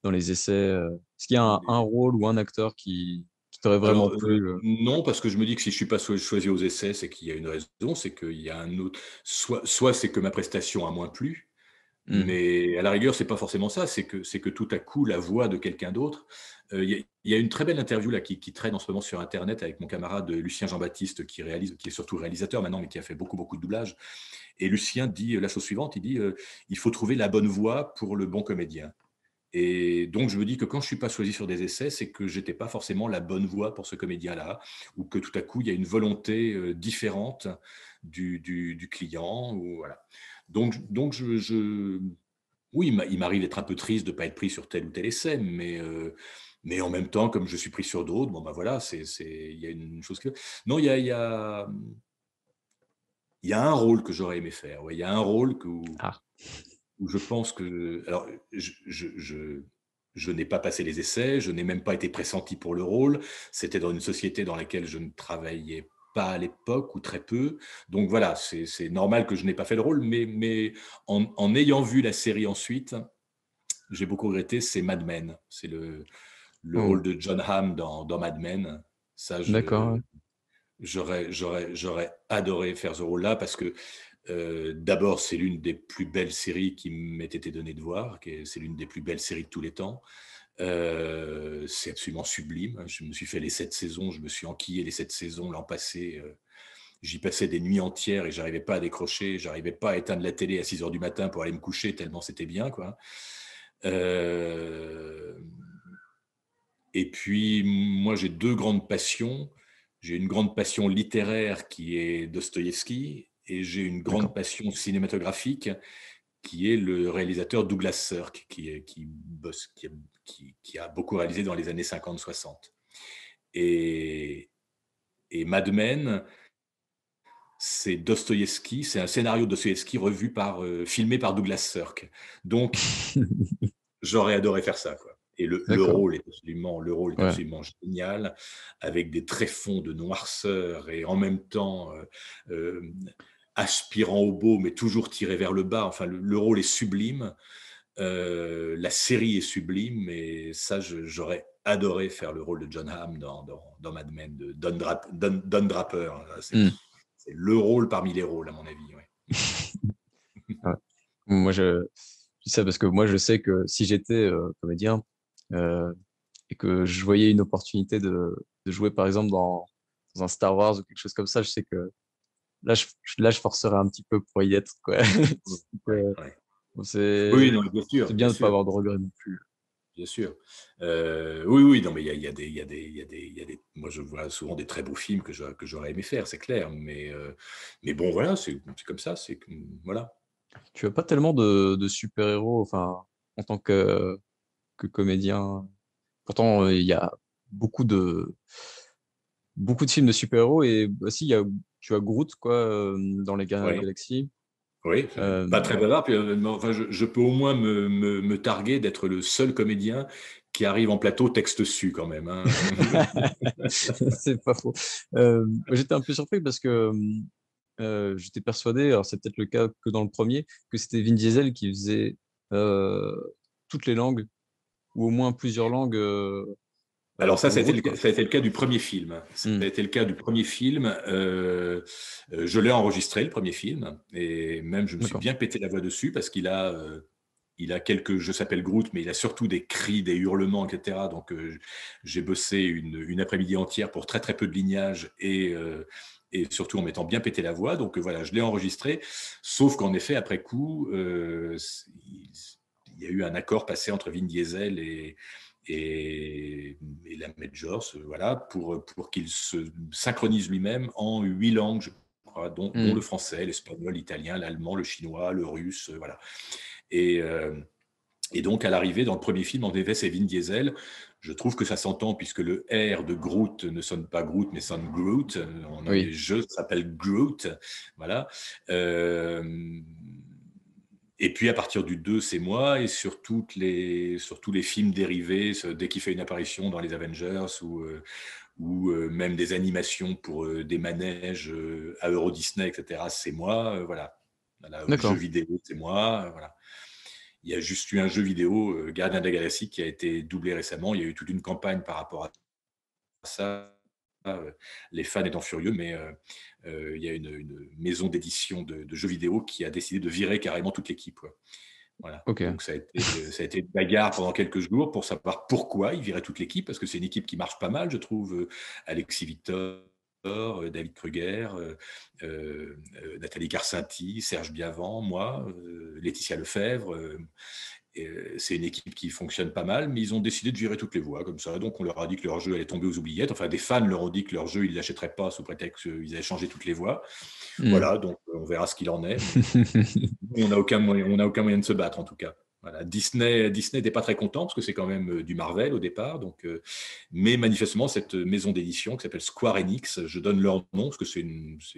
dans les essais. Est-ce qu'il y a un rôle ou un acteur qui t'aurait vraiment Alors, plu non, parce que je me dis que si je ne suis pas choisi aux essais, c'est qu'il y a une raison, c'est qu'il y a un autre. Soit c'est que ma prestation a moins plu, Hmm. mais à la rigueur, c'est pas forcément ça, c'est que tout à coup, la voix de quelqu'un d'autre. Il y a une très belle interview là qui traîne en ce moment sur Internet avec mon camarade Lucien Jean-Baptiste, qui est surtout réalisateur maintenant, mais qui a fait beaucoup, beaucoup de doublages. Et Lucien dit la chose suivante, il dit il faut trouver la bonne voix pour le bon comédien. Et donc, je me dis que quand je ne suis pas choisi sur des essais, c'est que je n'étais pas forcément la bonne voix pour ce comédien-là, ou que tout à coup, il y a une volonté différente du client. Ou, voilà. Donc oui, il m'arrive d'être un peu triste de ne pas être pris sur tel ou tel essai, mais en même temps, comme je suis pris sur d'autres, bon, ben voilà, il y a une chose que. Non, il y a un rôle que j'aurais aimé faire. Ouais, il y a un rôle Ah, où je pense que. Alors, je n'ai pas passé les essais, je n'ai même pas été pressenti pour le rôle. C'était dans une société dans laquelle je ne travaillais pas à l'époque, ou très peu. Donc voilà, c'est normal que je n'ai pas fait le rôle, mais en ayant vu la série ensuite, j'ai beaucoup regretté, c'est Mad Men. C'est le rôle oh, de John Hamm dans Mad Men. Ça, d'accord. j'aurais adoré faire ce rôle-là parce que d'abord, c'est l'une des plus belles séries qui m'ait été donnée de voir. C'est l'une des plus belles séries de tous les temps. C'est absolument sublime. Je me suis fait les 7 saisons. Je me suis enquillé les 7 saisons l'an passé. J'y passais des nuits entières et j'arrivais pas à décrocher. J'arrivais pas à éteindre la télé à 6 heures du matin pour aller me coucher tellement c'était bien, quoi. Euh, et puis, moi, j'ai deux grandes passions. J'ai une grande passion littéraire qui est Dostoïevski, et j'ai une grande D'accord. passion cinématographique qui est le réalisateur Douglas Sirk, qui a beaucoup réalisé dans les années 50-60. Et Mad Men, c'est Dostoïevski, c'est un scénario de Dostoïevski filmé par Douglas Sirk. Donc, j'aurais adoré faire ça, quoi. Et D'accord. le rôle est Ouais. absolument génial, avec des tréfonds de noirceur et en même temps euh, aspirant au beau, mais toujours tiré vers le bas. Enfin, le rôle est sublime. La série est sublime, et ça, j'aurais adoré faire le rôle de John Hamm dans Mad Men, de Don Draper. Hmm. C'est le rôle parmi les rôles, à mon avis. Ouais. Ouais. Moi, je dis ça parce que moi, je sais que si j'étais comédien euh, et que je voyais une opportunité de jouer, par exemple, dans un Star Wars ou quelque chose comme ça, je sais que là, je forcerais un petit peu pour y être, quoi. Donc, Ouais, ouais. bon, Oui, non, bien c'est sûr, bien bien de ne pas sûr. avoir de regrets non plus. Bien sûr. Oui, oui, non, mais moi, je vois souvent des très beaux films que j'aurais aimé faire, c'est clair. Mais bon, voilà, c'est comme ça. Voilà. Tu as pas tellement de super-héros, enfin, en tant que comédien. pourtant, il y a beaucoup de, beaucoup de films de super-héros et aussi, tu as Groot, quoi, dans les Gardiens de la Oui. Galaxie. Oui, Euh, pas très bavard. Puis, enfin, je peux au moins me targuer d'être le seul comédien qui arrive en plateau texte su quand même, hein. c'est pas faux. Moi, j'étais un peu surpris parce que j'étais persuadé, alors c'est peut-être le cas que dans le premier, que c'était Vin Diesel qui faisait euh, toutes les langues, ou au moins plusieurs langues Alors ça, pour Groot, quoi. ça a été le cas du premier film. Ça Hmm, a été le cas du premier film. Je l'ai enregistré, le premier film, et même je me suis d'accord. bien pété la voix dessus parce il a quelques, je s'appelle Groot, mais il a surtout des cris, des hurlements, etc. Donc j'ai bossé une après-midi entière pour très très peu de lignage et surtout en m'étant bien pété la voix. Donc voilà, je l'ai enregistré. Sauf qu'en effet, après coup, il y a eu un accord passé entre Vin Diesel et la Majors, voilà, pour qu'il se synchronise lui-même en 8 langues, je crois, dont le Hmm, français, l'espagnol, l'italien, l'allemand, le chinois, le russe, voilà. Et, euh, et donc, à l'arrivée, dans le premier film, en effet, c'est Vin Diesel. Je trouve que ça s'entend puisque le R de Groot ne sonne pas Groot, mais sonne Groot. En anglais, oui, je s'appelle Groot. Voilà. Euh, et puis à partir du 2, c'est moi, et sur tous les films dérivés, dès qu'il fait une apparition dans les Avengers ou même des animations pour des manèges à Euro Disney, etc., c'est moi. Voilà. Voilà, jeux d'accord. vidéo, c'est moi. Voilà. Il y a juste eu un jeu vidéo, Gardien de la Galaxie, qui a été doublé récemment. Il y a eu toute une campagne par rapport à ça, les fans étant furieux, mais il y a une maison d'édition de jeux vidéo qui a décidé de virer carrément toute l'équipe, quoi. Voilà. Ok. Donc ça a été une bagarre pendant quelques jours pour savoir pourquoi ils viraient toute l'équipe, parce que c'est une équipe qui marche pas mal, je trouve. Alexis Victor, David Kruger, Nathalie Carcinti, Serge Biavant, moi, Laetitia Lefebvre. C'est une équipe qui fonctionne pas mal, mais ils ont décidé de virer toutes les voix comme ça. Donc on leur a dit que leur jeu allait tomber aux oubliettes. Enfin, des fans leur ont dit que leur jeu, ils ne l'achèteraient pas sous prétexte qu'ils avaient changé toutes les voix. Hmm. Voilà, donc on verra ce qu'il en est. Mais on n'a aucun moyen de se battre en tout cas. Voilà. Disney n'était pas très content parce que c'est quand même du Marvel au départ. Mais manifestement, cette maison d'édition qui s'appelle Square Enix, je donne leur nom parce que ils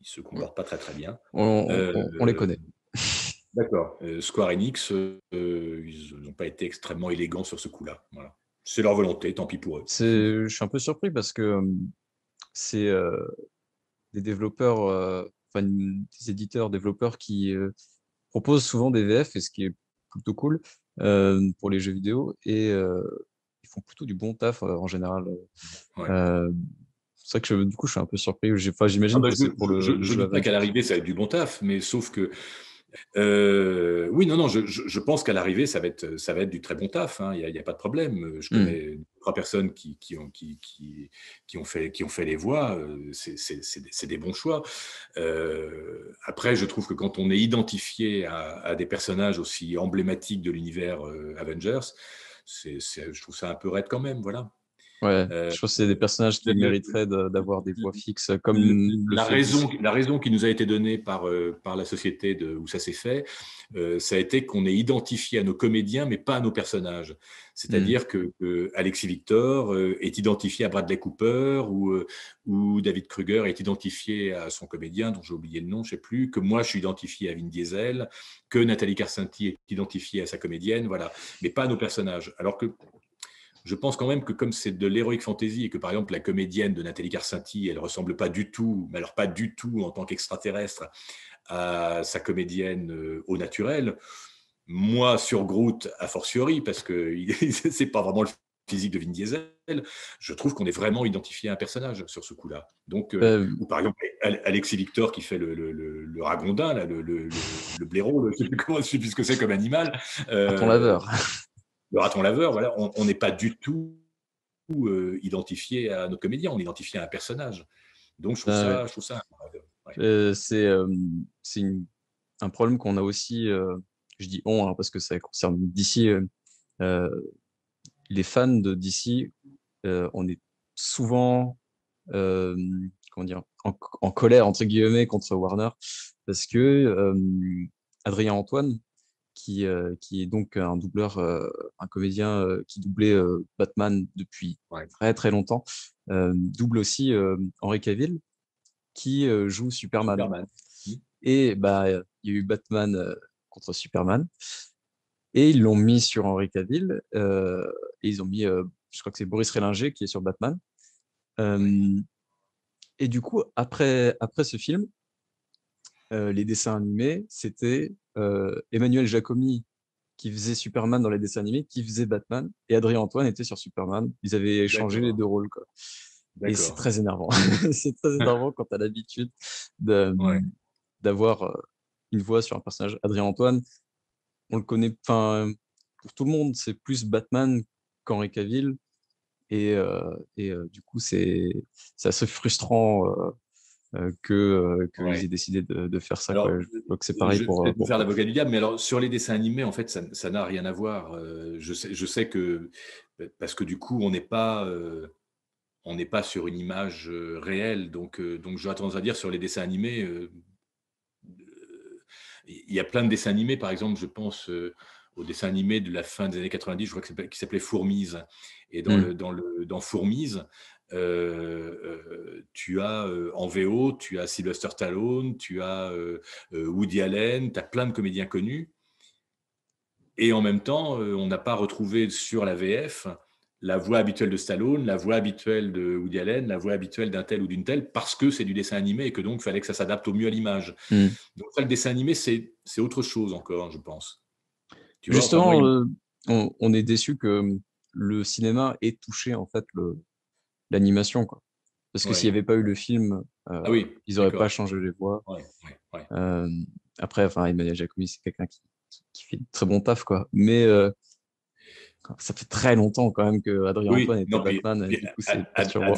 se Ouais. comportent pas très très bien. On les connaît. D'accord. Square Enix, ils n'ont pas été extrêmement élégants sur ce coup-là. Voilà. C'est leur volonté, tant pis pour eux. Je suis un peu surpris parce que c'est des développeurs, enfin des éditeurs, développeurs qui proposent souvent des VF, et ce qui est plutôt cool pour les jeux vidéo, et ils font plutôt du bon taf en général. Ouais. Euh, c'est vrai que du coup, je suis un peu surpris. Enfin, Ah j'imagine bah, que c'est pour le je jeu doute pas qu'à Avengers. l'arrivée, ça va être du bon taf, mais sauf que oui, non, non, je pense qu'à l'arrivée, ça va être du très bon taf, hein, il y a pas de problème. Je Hmm. connais 3 personnes qui ont fait les voix, c'est des bons choix. Après, je trouve que quand on est identifié à des personnages aussi emblématiques de l'univers Avengers, je trouve ça un peu raide quand même, voilà. Ouais, Euh, je pense que c'est des personnages qui le- mériteraient d'avoir des voix fixes, comme le fait DC. la raison qui nous a été donnée par la société où ça s'est fait, ça a été qu'on est identifié à nos comédiens, mais pas à nos personnages. Hmm. C'est-à-dire que Alexis Victor est identifié à Bradley Cooper ou David Kruger est identifié à son comédien, dont j'ai oublié le nom, je ne sais plus, que moi je suis identifié à Vin Diesel, que Nathalie Carcinti est identifiée à sa comédienne, voilà, mais pas à nos personnages. Alors que je pense quand même que comme c'est de l'heroic fantasy et que par exemple la comédienne de Nathalie Carcinti, elle ressemble pas du tout, mais alors pas du tout en tant qu'extraterrestre à sa comédienne au naturel. Moi sur Groot a fortiori parce que c'est pas vraiment le physique de Vin Diesel. Je trouve qu'on est vraiment identifié à un personnage sur ce coup-là. Donc Euh, ou par exemple Alexis Victor qui fait le ragondin là, le blaireau, je sais plus ce que c'est comme animal. Raton Euh, laveur. le raton laveur, voilà, on n'est pas du tout identifié à notre comédien, on est identifié à un personnage. Donc Ouais. je trouve ça ouais. C'est un problème qu'on a aussi, je dis on, hein, parce que ça concerne DC. Euh, les fans de DC, on est souvent, euh, comment dire, en colère, entre guillemets, contre Warner, parce que Adrien Antoine, qui est donc un doubleur un comédien qui doublait Batman depuis Ouais. très très longtemps, double aussi Henry Cavill, qui joue Superman. Superman. Et bah, il y a eu Batman contre Superman, et ils l'ont mis sur Henry Cavill, et ils ont mis, je crois que c'est Boris Rehlinger qui est sur Batman. Ouais. Euh, et du coup, après ce film, les dessins animés, c'était Emmanuel Jacomi qui faisait Superman dans les dessins animés, qui faisait Batman, et Adrien Antoine était sur Superman. Ils avaient échangé les D'accord. deux rôles, quoi. Et c'est D'accord. très énervant. C'est très énervant quand tu as l'habitude de- Ouais. d'avoir une voix sur un personnage. Adrien Antoine, on le connaît, enfin, pour tout le monde, c'est plus Batman qu'Henry Cavill. Et du coup, c'est assez frustrant qu'ils Ouais. aient décidé de faire ça, quoi. Alors, Je crois que c'est pareil je vais me pour faire Batman. l'avocat du diable, mais alors sur les dessins animés, en fait, ça n'a rien à voir. Je sais que parce que du coup, on n'est pas sur une image réelle, donc j'aurais tendance à dire sur les dessins animés, il y a plein de dessins animés, par exemple, je pense aux dessins animés de la fin des années 90, je crois qui s'appelait Fourmise. Et Hmm. dans Fourmise, tu as en VO, tu as Sylvester Stallone, tu as Woody Allen, tu as plein de comédiens connus. Et en même temps, on n'a pas retrouvé sur la VF la voix habituelle de Stallone, la voix habituelle de Woody Allen, la voix habituelle d'un tel ou d'une telle, parce que c'est du dessin animé et que donc il fallait que ça s'adapte au mieux à l'image. Hmm. Donc ça, le dessin animé, c'est autre chose encore, je pense. Tu vois, enfin moi, Justement, on est déçu que le cinéma ait touché en fait l'animation, quoi. Parce que s'il n'y ouais. avait pas eu le film, Ah oui, ils n'auraient pas d'accord. changé les voix. Ouais, ouais, ouais. Euh, Après, enfin, Emmanuel Jacobs, c'est quelqu'un qui fait de très bon taf, quoi. Mais ça fait très longtemps quand même que Adrien Antoine Oui, était non, Batman, et du coup, c'est perturbant.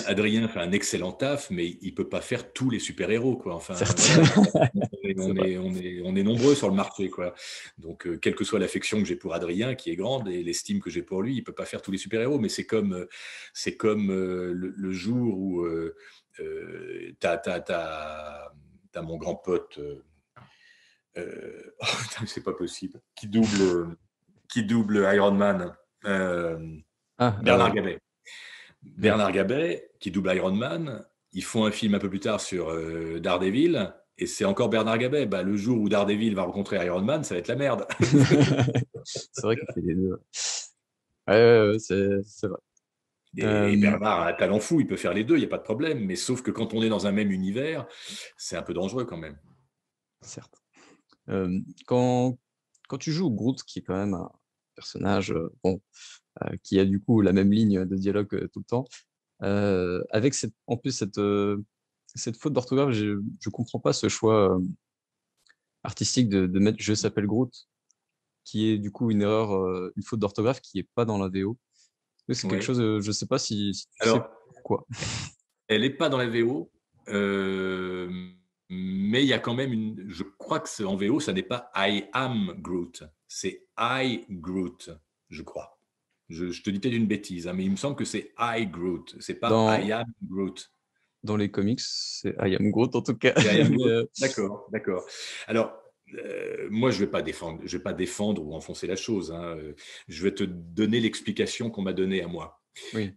Adrien fait un excellent taf, mais il peut pas faire tous les super-héros, quoi. Enfin, Certes, voilà, c'est vrai. on est nombreux sur le marché, quoi. Donc, quelle que soit l'affection que j'ai pour Adrien, qui est grande, et l'estime que j'ai pour lui, il peut pas faire tous les super-héros. Mais c'est comme le jour où t'as mon grand pote, oh, putain, c'est pas possible, qui double Iron Man. Euh, Ah, Bernard Gabet. oui. Bernard Gabet, qui double Iron Man, ils font un film un peu plus tard sur Daredevil, et c'est encore Bernard Gabet. Bah, le jour où Daredevil va rencontrer Iron Man, ça va être la merde. C'est vrai qu'il fait les deux. Ouais, ouais, ouais, c'est vrai. Et Euh, Bernard a un talent fou, il peut faire les deux, il n'y a pas de problème. Mais sauf que quand on est dans un même univers, c'est un peu dangereux quand même. Certes. Euh, quand, quand tu joues Groot, qui est quand même un personnage bon, qui a du coup la même ligne de dialogue tout le temps, avec en plus cette faute d'orthographe, je comprends pas ce choix artistique de mettre Je s'appelle Groot, qui est du coup une erreur, une faute d'orthographe qui est pas dans la VO. C'est quelque Ouais. chose, je sais pas si tu sais Alors, pourquoi. elle n'est pas dans la VO, mais il y a quand même une. Je crois que c'est en VO, ça n'est pas I am Groot, c'est I Groot, je crois. Je te dis peut-être une bêtise, hein, mais il me semble que c'est I Groot, c'est pas Dans, I am Groot. dans les comics, c'est I am Groot en tout cas. C'est I am Mais, Groot. D'accord, d'accord. Alors, moi, je vais pas défendre ou enfoncer la chose, hein. Je vais te donner l'explication qu'on m'a donnée à moi. oui.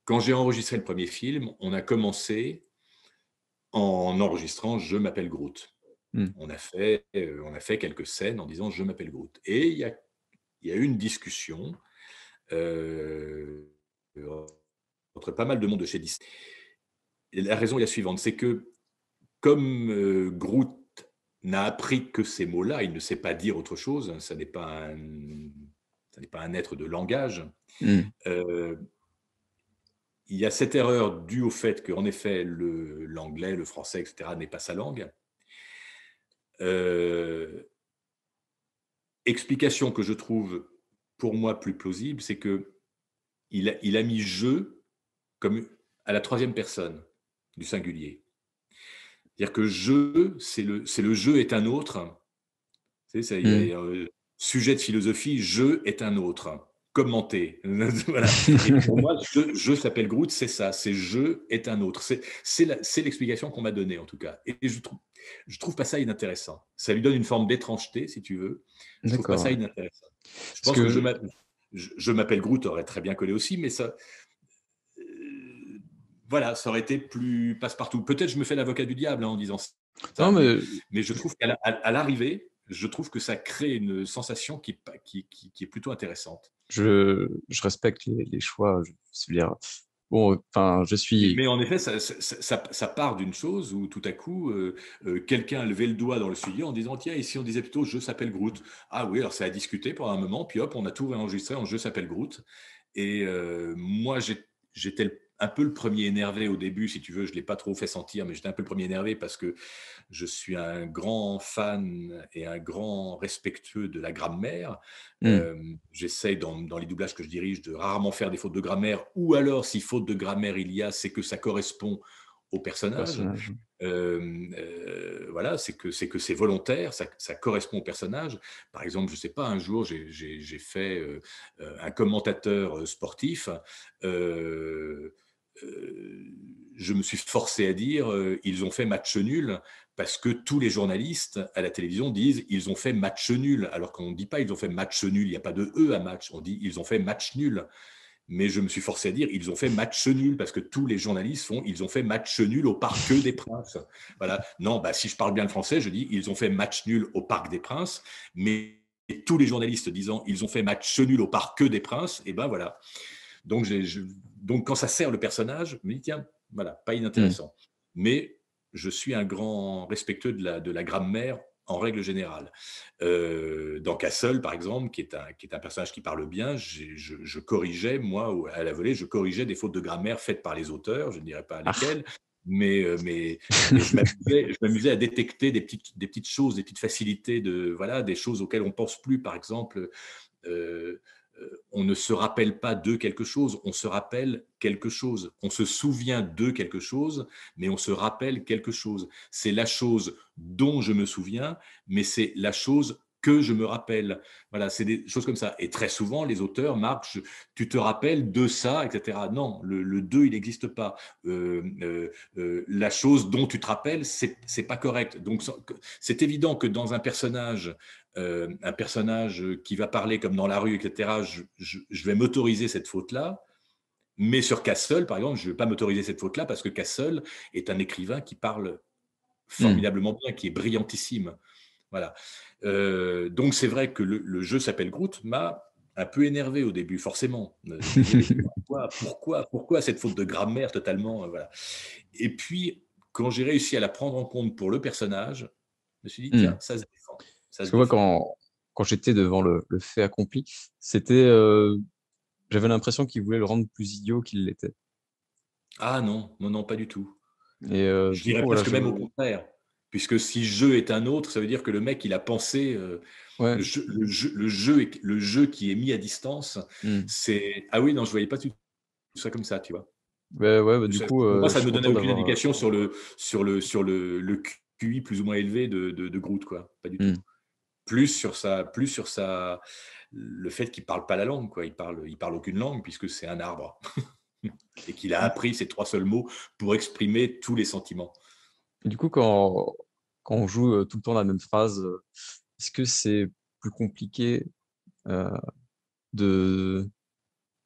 Quand j'ai enregistré le premier film, on a commencé en enregistrant Je m'appelle Groot. Hmm. On a fait quelques scènes en disant Je m'appelle Groot. Et il y a eu une discussion euh, entre pas mal de monde de chez Disney. Et la raison est la suivante, c'est que comme Groot n'a appris que ces mots-là, il ne sait pas dire autre chose, ça n'est pas un être de langage, Hmm. euh, il y a cette erreur due au fait qu'en effet, l'anglais, le français, etc., n'est pas sa langue. Euh, Explication que je trouve pour moi plus plausible, c'est que il a mis je comme à la troisième personne du singulier. C'est-à-dire que je, c'est le je est un autre. Tu sais, il y Hmm. a, sujet de philosophie, je est un autre. Commenter. Voilà. Et pour moi, je s'appelle Groot, c'est ça, c'est je est un autre. C'est l'explication qu'on m'a donnée en tout cas. Et je trouve pas ça inintéressant. Ça lui donne une forme d'étrangeté, si tu veux. Je trouve pas D'accord. ça Ouais. inintéressant. Je Parce pense que que je m'appelle Groot aurait très bien collé aussi, mais ça, voilà, ça aurait été plus passe-partout. Peut-être je me fais l'avocat du diable, hein, en disant non, ça, mais mais je trouve qu'à l'arrivée, je trouve que ça crée une sensation qui est plutôt intéressante. je respecte les choix. Je veux dire, bon, enfin, je suis. Mais en effet, ça part d'une chose où tout à coup, quelqu'un a levé le doigt dans le studio en disant, tiens, ici on disait plutôt je s'appelle Groot. Ah oui, alors ça a discuté pendant un moment, puis hop, on a tout réenregistré en je s'appelle Groot. Et moi, j'étais un peu le premier énervé au début, si tu veux, je ne l'ai pas trop fait sentir, mais j'étais un peu le premier énervé parce que je suis un grand fan et un grand respectueux de la grammaire. Hmm, J'essaie dans les doublages que je dirige de rarement faire des fautes de grammaire, ou alors si faute de grammaire il y a, c'est que ça correspond au personnage. personnage. Voilà, c'est que c'est volontaire, ça correspond au personnage. Par exemple, je sais pas, un jour j'ai fait un commentateur sportif. euh, je me suis forcé à dire ils ont fait match nul parce que tous les journalistes à la télévision disent ils ont fait match nul, alors qu'on ne dit pas ils ont fait match nul, il n'y a pas de E à match, on dit ils ont fait match nul. Mais je me suis forcé à dire ils ont fait match nul parce que tous les journalistes font ils ont fait match nul au Parc des Princes. Voilà. Non, bah, si je parle bien le français, je dis ils ont fait match nul au Parc des Princes, mais tous les journalistes disant ils ont fait match nul au Parc des Princes, et ben voilà. Donc, donc quand ça sert le personnage, je me dis tiens, voilà, pas Hmm. inintéressant. Mais je suis un grand respectueux de la grammaire en règle générale. Dans Castle, par exemple, qui est un personnage qui parle bien, je corrigeais, moi, à la volée, je corrigeais des fautes de grammaire faites par les auteurs, je ne dirais pas Ah. lesquelles, mais je m'amusais à détecter des petites choses, des petites facilités, voilà, des choses auxquelles on ne pense plus. Par exemple, euh, on ne se rappelle pas de quelque chose, on se rappelle quelque chose. On se souvient de quelque chose, mais on se rappelle quelque chose. C'est la chose dont je me souviens, mais c'est la chose que je me rappelle. Voilà, c'est des choses comme ça. Et très souvent, les auteurs marquent, tu te rappelles de ça, etc. Non, le de, il n'existe pas. La chose dont tu te rappelles, c'est pas correct. Donc, c'est évident que dans un personnage qui va parler comme dans la rue, etc., je vais m'autoriser cette faute-là. Mais sur Castle, par exemple, je ne vais pas m'autoriser cette faute-là parce que Castle est un écrivain qui parle Hmm. formidablement bien, qui est brillantissime. Voilà. Donc c'est vrai que le jeu s'appelle Groot m'a un peu énervé au début, forcément. Je me disais, mais pourquoi cette faute de grammaire totalement, voilà. Et puis, quand j'ai réussi à la prendre en compte pour le personnage, je me suis dit, Hmm. tiens, ça se défend. Ça Parce se que moi, défend. quand j'étais devant le fait accompli, c'était, j'avais l'impression qu'il voulait le rendre plus idiot qu'il l'était. Ah non, non, non, pas du tout. Et Je du dirais coup, voilà, presque même au contraire. Puisque si je est un autre, ça veut dire que le mec, il a pensé, ouais, le jeu qui est mis à distance, hmm. c'est, ah oui, non, je voyais pas tout ça comme ça, tu vois. Ouais, bah, du coup, Pour moi, je ça ne suis me donnait content aucune d'avoir. indication sur le QI plus ou moins élevé de Groot, quoi. Pas du tout. Hmm. Plus sur le fait qu'il parle pas la langue, quoi. Il parle aucune langue puisque c'est un arbre et qu'il a appris ces trois seuls mots pour exprimer tous les sentiments. Et du coup, quand on joue tout le temps la même phrase, est-ce que c'est plus compliqué euh, de,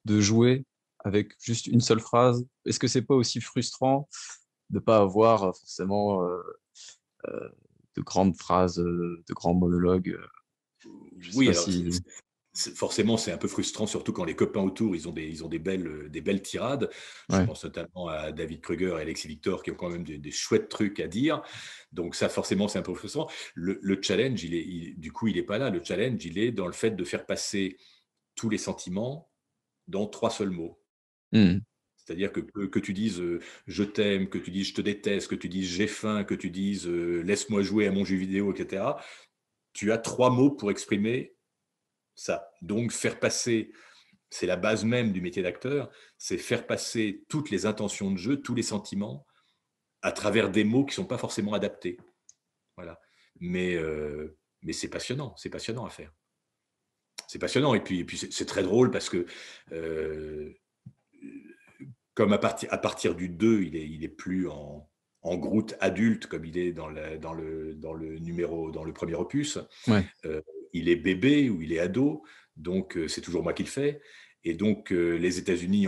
de jouer avec juste une seule phrase? Est-ce que c'est pas aussi frustrant de pas avoir forcément euh, de grandes phrases, de grands monologues? Je sais Oui, pas alors si. forcément, c'est un peu frustrant, surtout quand les copains autour, ils ont des belles tirades. Je Ouais. pense notamment à David Kruger et Alexis Victor qui ont quand même des chouettes trucs à dire. Donc ça, forcément, c'est un peu frustrant. Le challenge, du coup, il n'est pas là. Le challenge, il est dans le fait de faire passer tous les sentiments dans trois seuls mots. Hmm. C'est-à-dire que tu dises je t'aime, que tu dises je te déteste, que tu dises j'ai faim, que tu dises laisse-moi jouer à mon jeu vidéo, etc. Tu as trois mots pour exprimer ça. Donc faire passer, c'est la base même du métier d'acteur, c'est faire passer toutes les intentions de jeu, tous les sentiments, à travers des mots qui ne sont pas forcément adaptés. Voilà. Mais c'est passionnant à faire. C'est passionnant. Et puis c'est très drôle parce que euh, comme à partir du 2, il est plus en Groot adulte comme il est dans le premier opus. Ouais. Euh, il est bébé ou il est ado. Donc, c'est toujours moi qui le fais. Et donc, les États-Unis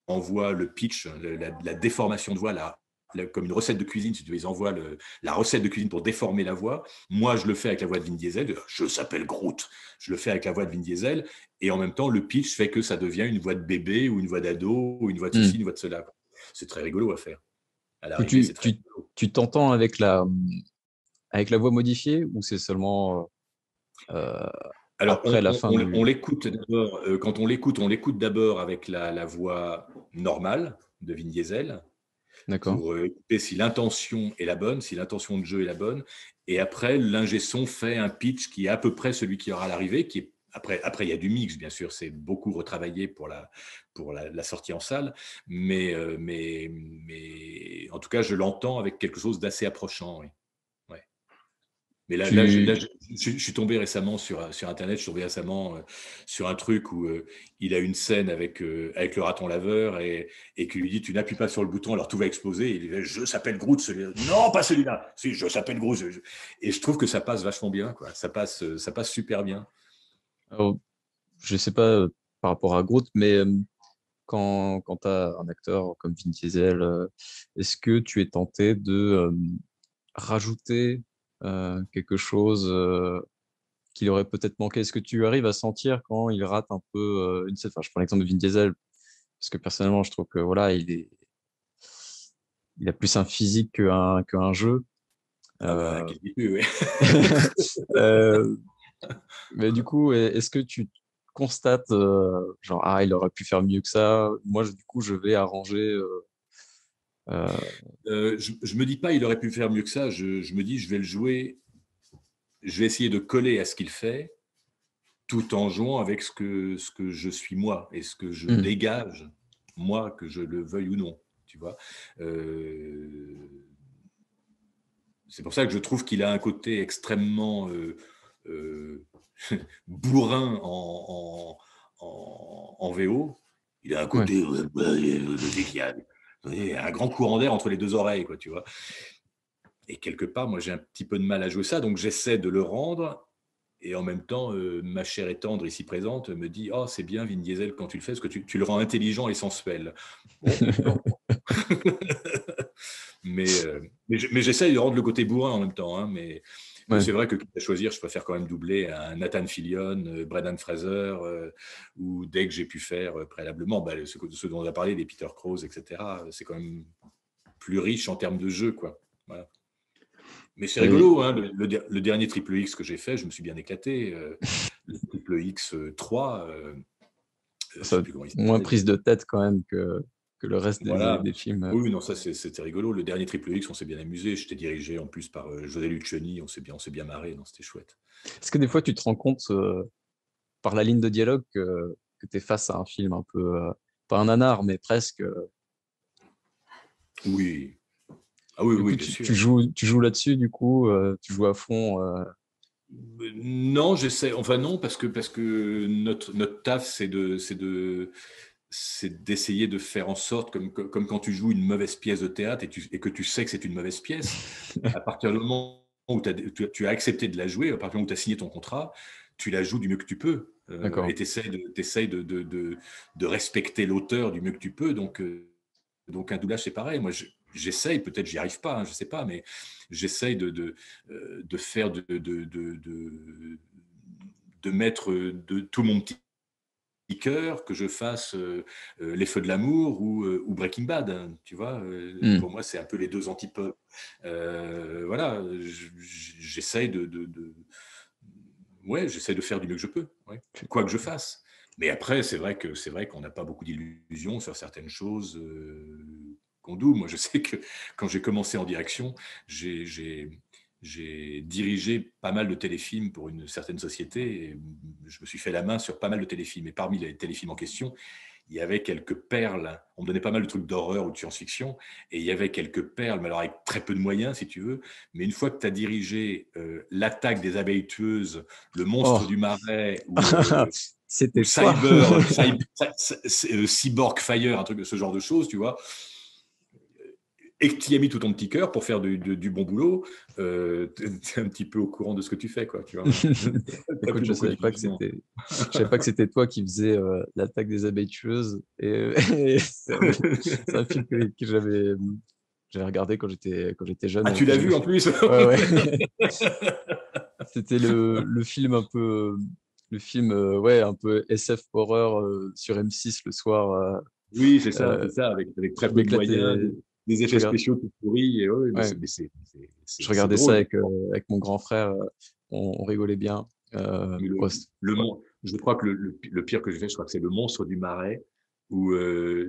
envoient le pitch, la déformation de voix, comme une recette de cuisine, si tu veux, ils envoient la recette de cuisine pour déformer la voix. Moi, je le fais avec la voix de Vin Diesel. Je s'appelle Groot. Je le fais avec la voix de Vin Diesel. Et en même temps, le pitch fait que ça devient une voix de bébé ou une voix d'ado ou une voix de ceci, une voix de cela. C'est très rigolo à faire. À l'arrivée, c'est très rigolo. Tu t'entends avec la voix modifiée ou c'est seulement Alors, après la fin on l'écoute d'abord. Quand on l'écoute d'abord avec la voix normale de Vin Diesel. D'accord. Pour écouter si l'intention est la bonne, si l'intention de jeu est la bonne. Et après, l'ingé son fait un pitch qui est à peu près celui qui aura à l'arrivée. Après, il y a du mix, bien sûr. C'est beaucoup retravaillé pour la sortie en salle. Mais en tout cas, je l'entends avec quelque chose d'assez approchant. Oui. Ouais. Mais là, je suis tombé récemment sur Internet, je suis tombé récemment sur un truc où il a une scène avec le raton laveur et qui lui dit tu n'appuies pas sur le bouton, alors tout va exploser. Et il dit je s'appelle Groot, celui-là. Non, pas celui-là. Si, je s'appelle Groot. Et je trouve que ça passe vachement bien, quoi. Ça passe super bien. Alors, je sais pas par rapport à Groot, mais quand tu as un acteur comme Vin Diesel, est-ce que tu es tenté de rajouter quelque chose qu'il aurait peut-être manqué? Est-ce que tu arrives à sentir quand il rate un peu une scène? Enfin, je prends l'exemple de Vin Diesel, parce que personnellement, je trouve que voilà, il a plus un physique qu'un jeu. Ah bah, qu'il dit plus, oui. Euh, mais du coup, est-ce que tu constates, genre, ah, il aurait pu faire mieux que ça? Moi, du coup, je vais arranger. Je me dis pas il aurait pu faire mieux que ça. Je me dis je vais le jouer. Je vais essayer de coller à ce qu'il fait, tout en jouant avec ce que je suis moi et ce que je dégage, moi, que je le veuille ou non. Tu vois, c'est pour ça que je trouve qu'il a un côté extrêmement bourrin en VO. Il a un côté un grand courant d'air entre les deux oreilles, quoi, tu vois. Et quelque part, moi, j'ai un petit peu de mal à jouer ça, donc j'essaie de le rendre. Et en même temps, ma chère et tendre ici présente me dit « Oh, c'est bien Vin Diesel quand tu le fais, parce que tu le rends intelligent et sensuel. » Bon, mais j'essaye de rendre le côté bourrin en même temps. Hein, mais c'est vrai que à choisir, je préfère quand même doubler un Nathan Fillion, Brendan Fraser, ou dès que j'ai pu faire préalablement, ce dont on a parlé, des Peter Krause, etc. C'est quand même plus riche en termes de jeu, quoi. Voilà. Mais c'est rigolo, hein, le dernier Triple X que j'ai fait, je me suis bien éclaté. Le Triple X 3, ça moins prise de tête quand même que le reste des films. Oui, non, ça c'était rigolo. Le dernier Triple X, on s'est bien amusé. J'étais dirigé en plus par José Lucioni, on s'est bien marré, c'était chouette. Est-ce que des fois tu te rends compte par la ligne de dialogue que tu es face à un film un peu, pas un nanar, mais presque. Oui. Ah oui, oui, bien sûr. Tu joues là-dessus, du coup, tu joues à fond. Non, j'essaie. Enfin non, parce que notre taf, c'est d'essayer de faire en sorte, comme quand tu joues une mauvaise pièce de théâtre et que tu sais que c'est une mauvaise pièce, à partir du moment où tu as accepté de la jouer, à partir du moment où tu as signé ton contrat, tu la joues du mieux que tu peux. Et tu essaies de respecter l'auteur du mieux que tu peux. Donc un doublage, c'est pareil. Moi, j'essaye, peut-être j'y arrive pas, hein, je sais pas, mais j'essaye de faire de mettre de tout mon petit cœur, que je fasse Les Feux de l'amour ou Breaking Bad, hein, tu vois. Pour moi, c'est un peu les deux antipodes. Voilà, j'essaye j'essaie de faire du mieux que je peux, quoi que je fasse. Mais après, c'est vrai qu'on n'a pas beaucoup d'illusions sur certaines choses qu'on double. Moi, je sais que quand j'ai commencé en direction, j'ai dirigé pas mal de téléfilms pour une certaine société. Et je me suis fait la main sur pas mal de téléfilms. Et parmi les téléfilms en question, il y avait quelques perles. On me donnait pas mal de trucs d'horreur ou de science-fiction. Et il y avait quelques perles, mais alors avec très peu de moyens, si tu veux. Mais une fois que tu as dirigé L'attaque des abeilles tueuses, Le monstre du marais, ou Cyborg Fire, un truc de ce genre de choses, tu vois. et que tu y as mis tout ton petit cœur pour faire du bon boulot, tu es un petit peu au courant de ce que tu fais, quoi, tu vois. T'as Écoute, plus je beaucoup de savais pas que jugement. c'était, je savais pas que c'était toi qui faisais l'attaque des abeilles tueuses. Et c'est un film que j'avais regardé quand j'étais jeune Ah, tu avec l'as vu en plus? ouais, ouais. C'était le film un peu, le film ouais, un peu SF horreur sur M6 le soir. Oui, c'est Euh, ça, avec je très peu de moyens, m'éclatais. des Je effets regarde, spéciaux tout pourris. Et ouais, ouais, je c'est regardais ça drôle. avec mon grand frère. On rigolait bien. Mais Ouais, je crois que le pire que j'ai fait, je crois que c'est Le Monstre du Marais, où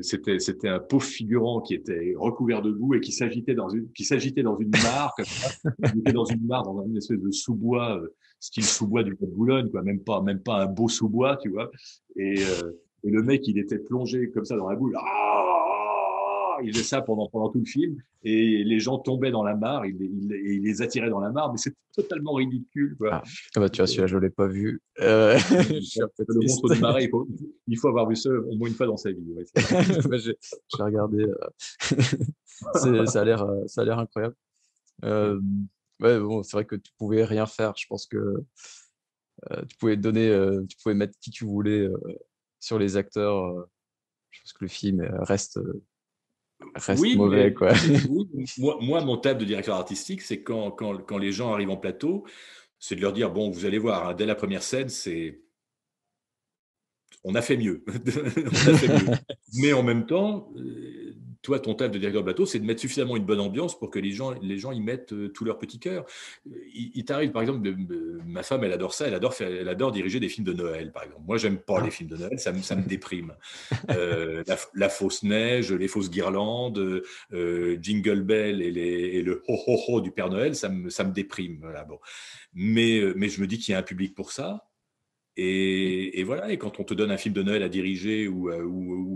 c'était un pauvre figurant qui était recouvert de boue et qui s'agitait dans une mare, comme ça. Il était dans une mare, dans une espèce de sous-bois, style sous-bois du Bois de Boulogne, quoi. Même pas un beau sous-bois, tu vois. Et le mec, il était plongé comme ça dans la boue. Il faisait ça pendant tout le film. Et les gens tombaient dans la mare, il les attirait dans la mare, mais c'était totalement ridicule, quoi. ah, ah bah tu vois, celui-là, je l'ai pas vu. Je suis un peu Le Monstre triste. du Marais, il faut avoir vu ça au moins une fois dans sa vie. Ouais, Bah, j'ai regardé. Ça a l'air incroyable. Euh, ouais, bon, c'est vrai que tu pouvais rien faire. Je pense que tu pouvais mettre qui tu voulais sur les acteurs. Je pense que le film reste Oui, mauvais, quoi. oui, moi, mon table de directeur artistique, c'est quand les gens arrivent en plateau, c'est de leur dire, bon, vous allez voir, hein, dès la première scène, on a fait mieux. On a fait mieux. Mais en même temps, toi, ton taf de directeur de bateau, c'est de mettre suffisamment une bonne ambiance pour que les gens y mettent tout leur petit cœur. Il t'arrive, par exemple, ma femme, elle adore ça, elle adore diriger des films de Noël, par exemple. Moi, j'aime pas les Ah. films de Noël, ça me déprime. La fausse neige, les fausses guirlandes, Jingle Bell et le ho ho ho du Père Noël, ça me déprime. Voilà, bon. Mais je me dis qu'il y a un public pour ça. Et voilà, et quand on te donne un film de Noël à diriger ou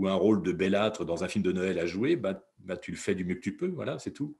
un rôle de bellâtre dans un film de Noël à jouer, bah, tu le fais du mieux que tu peux, voilà, c'est tout.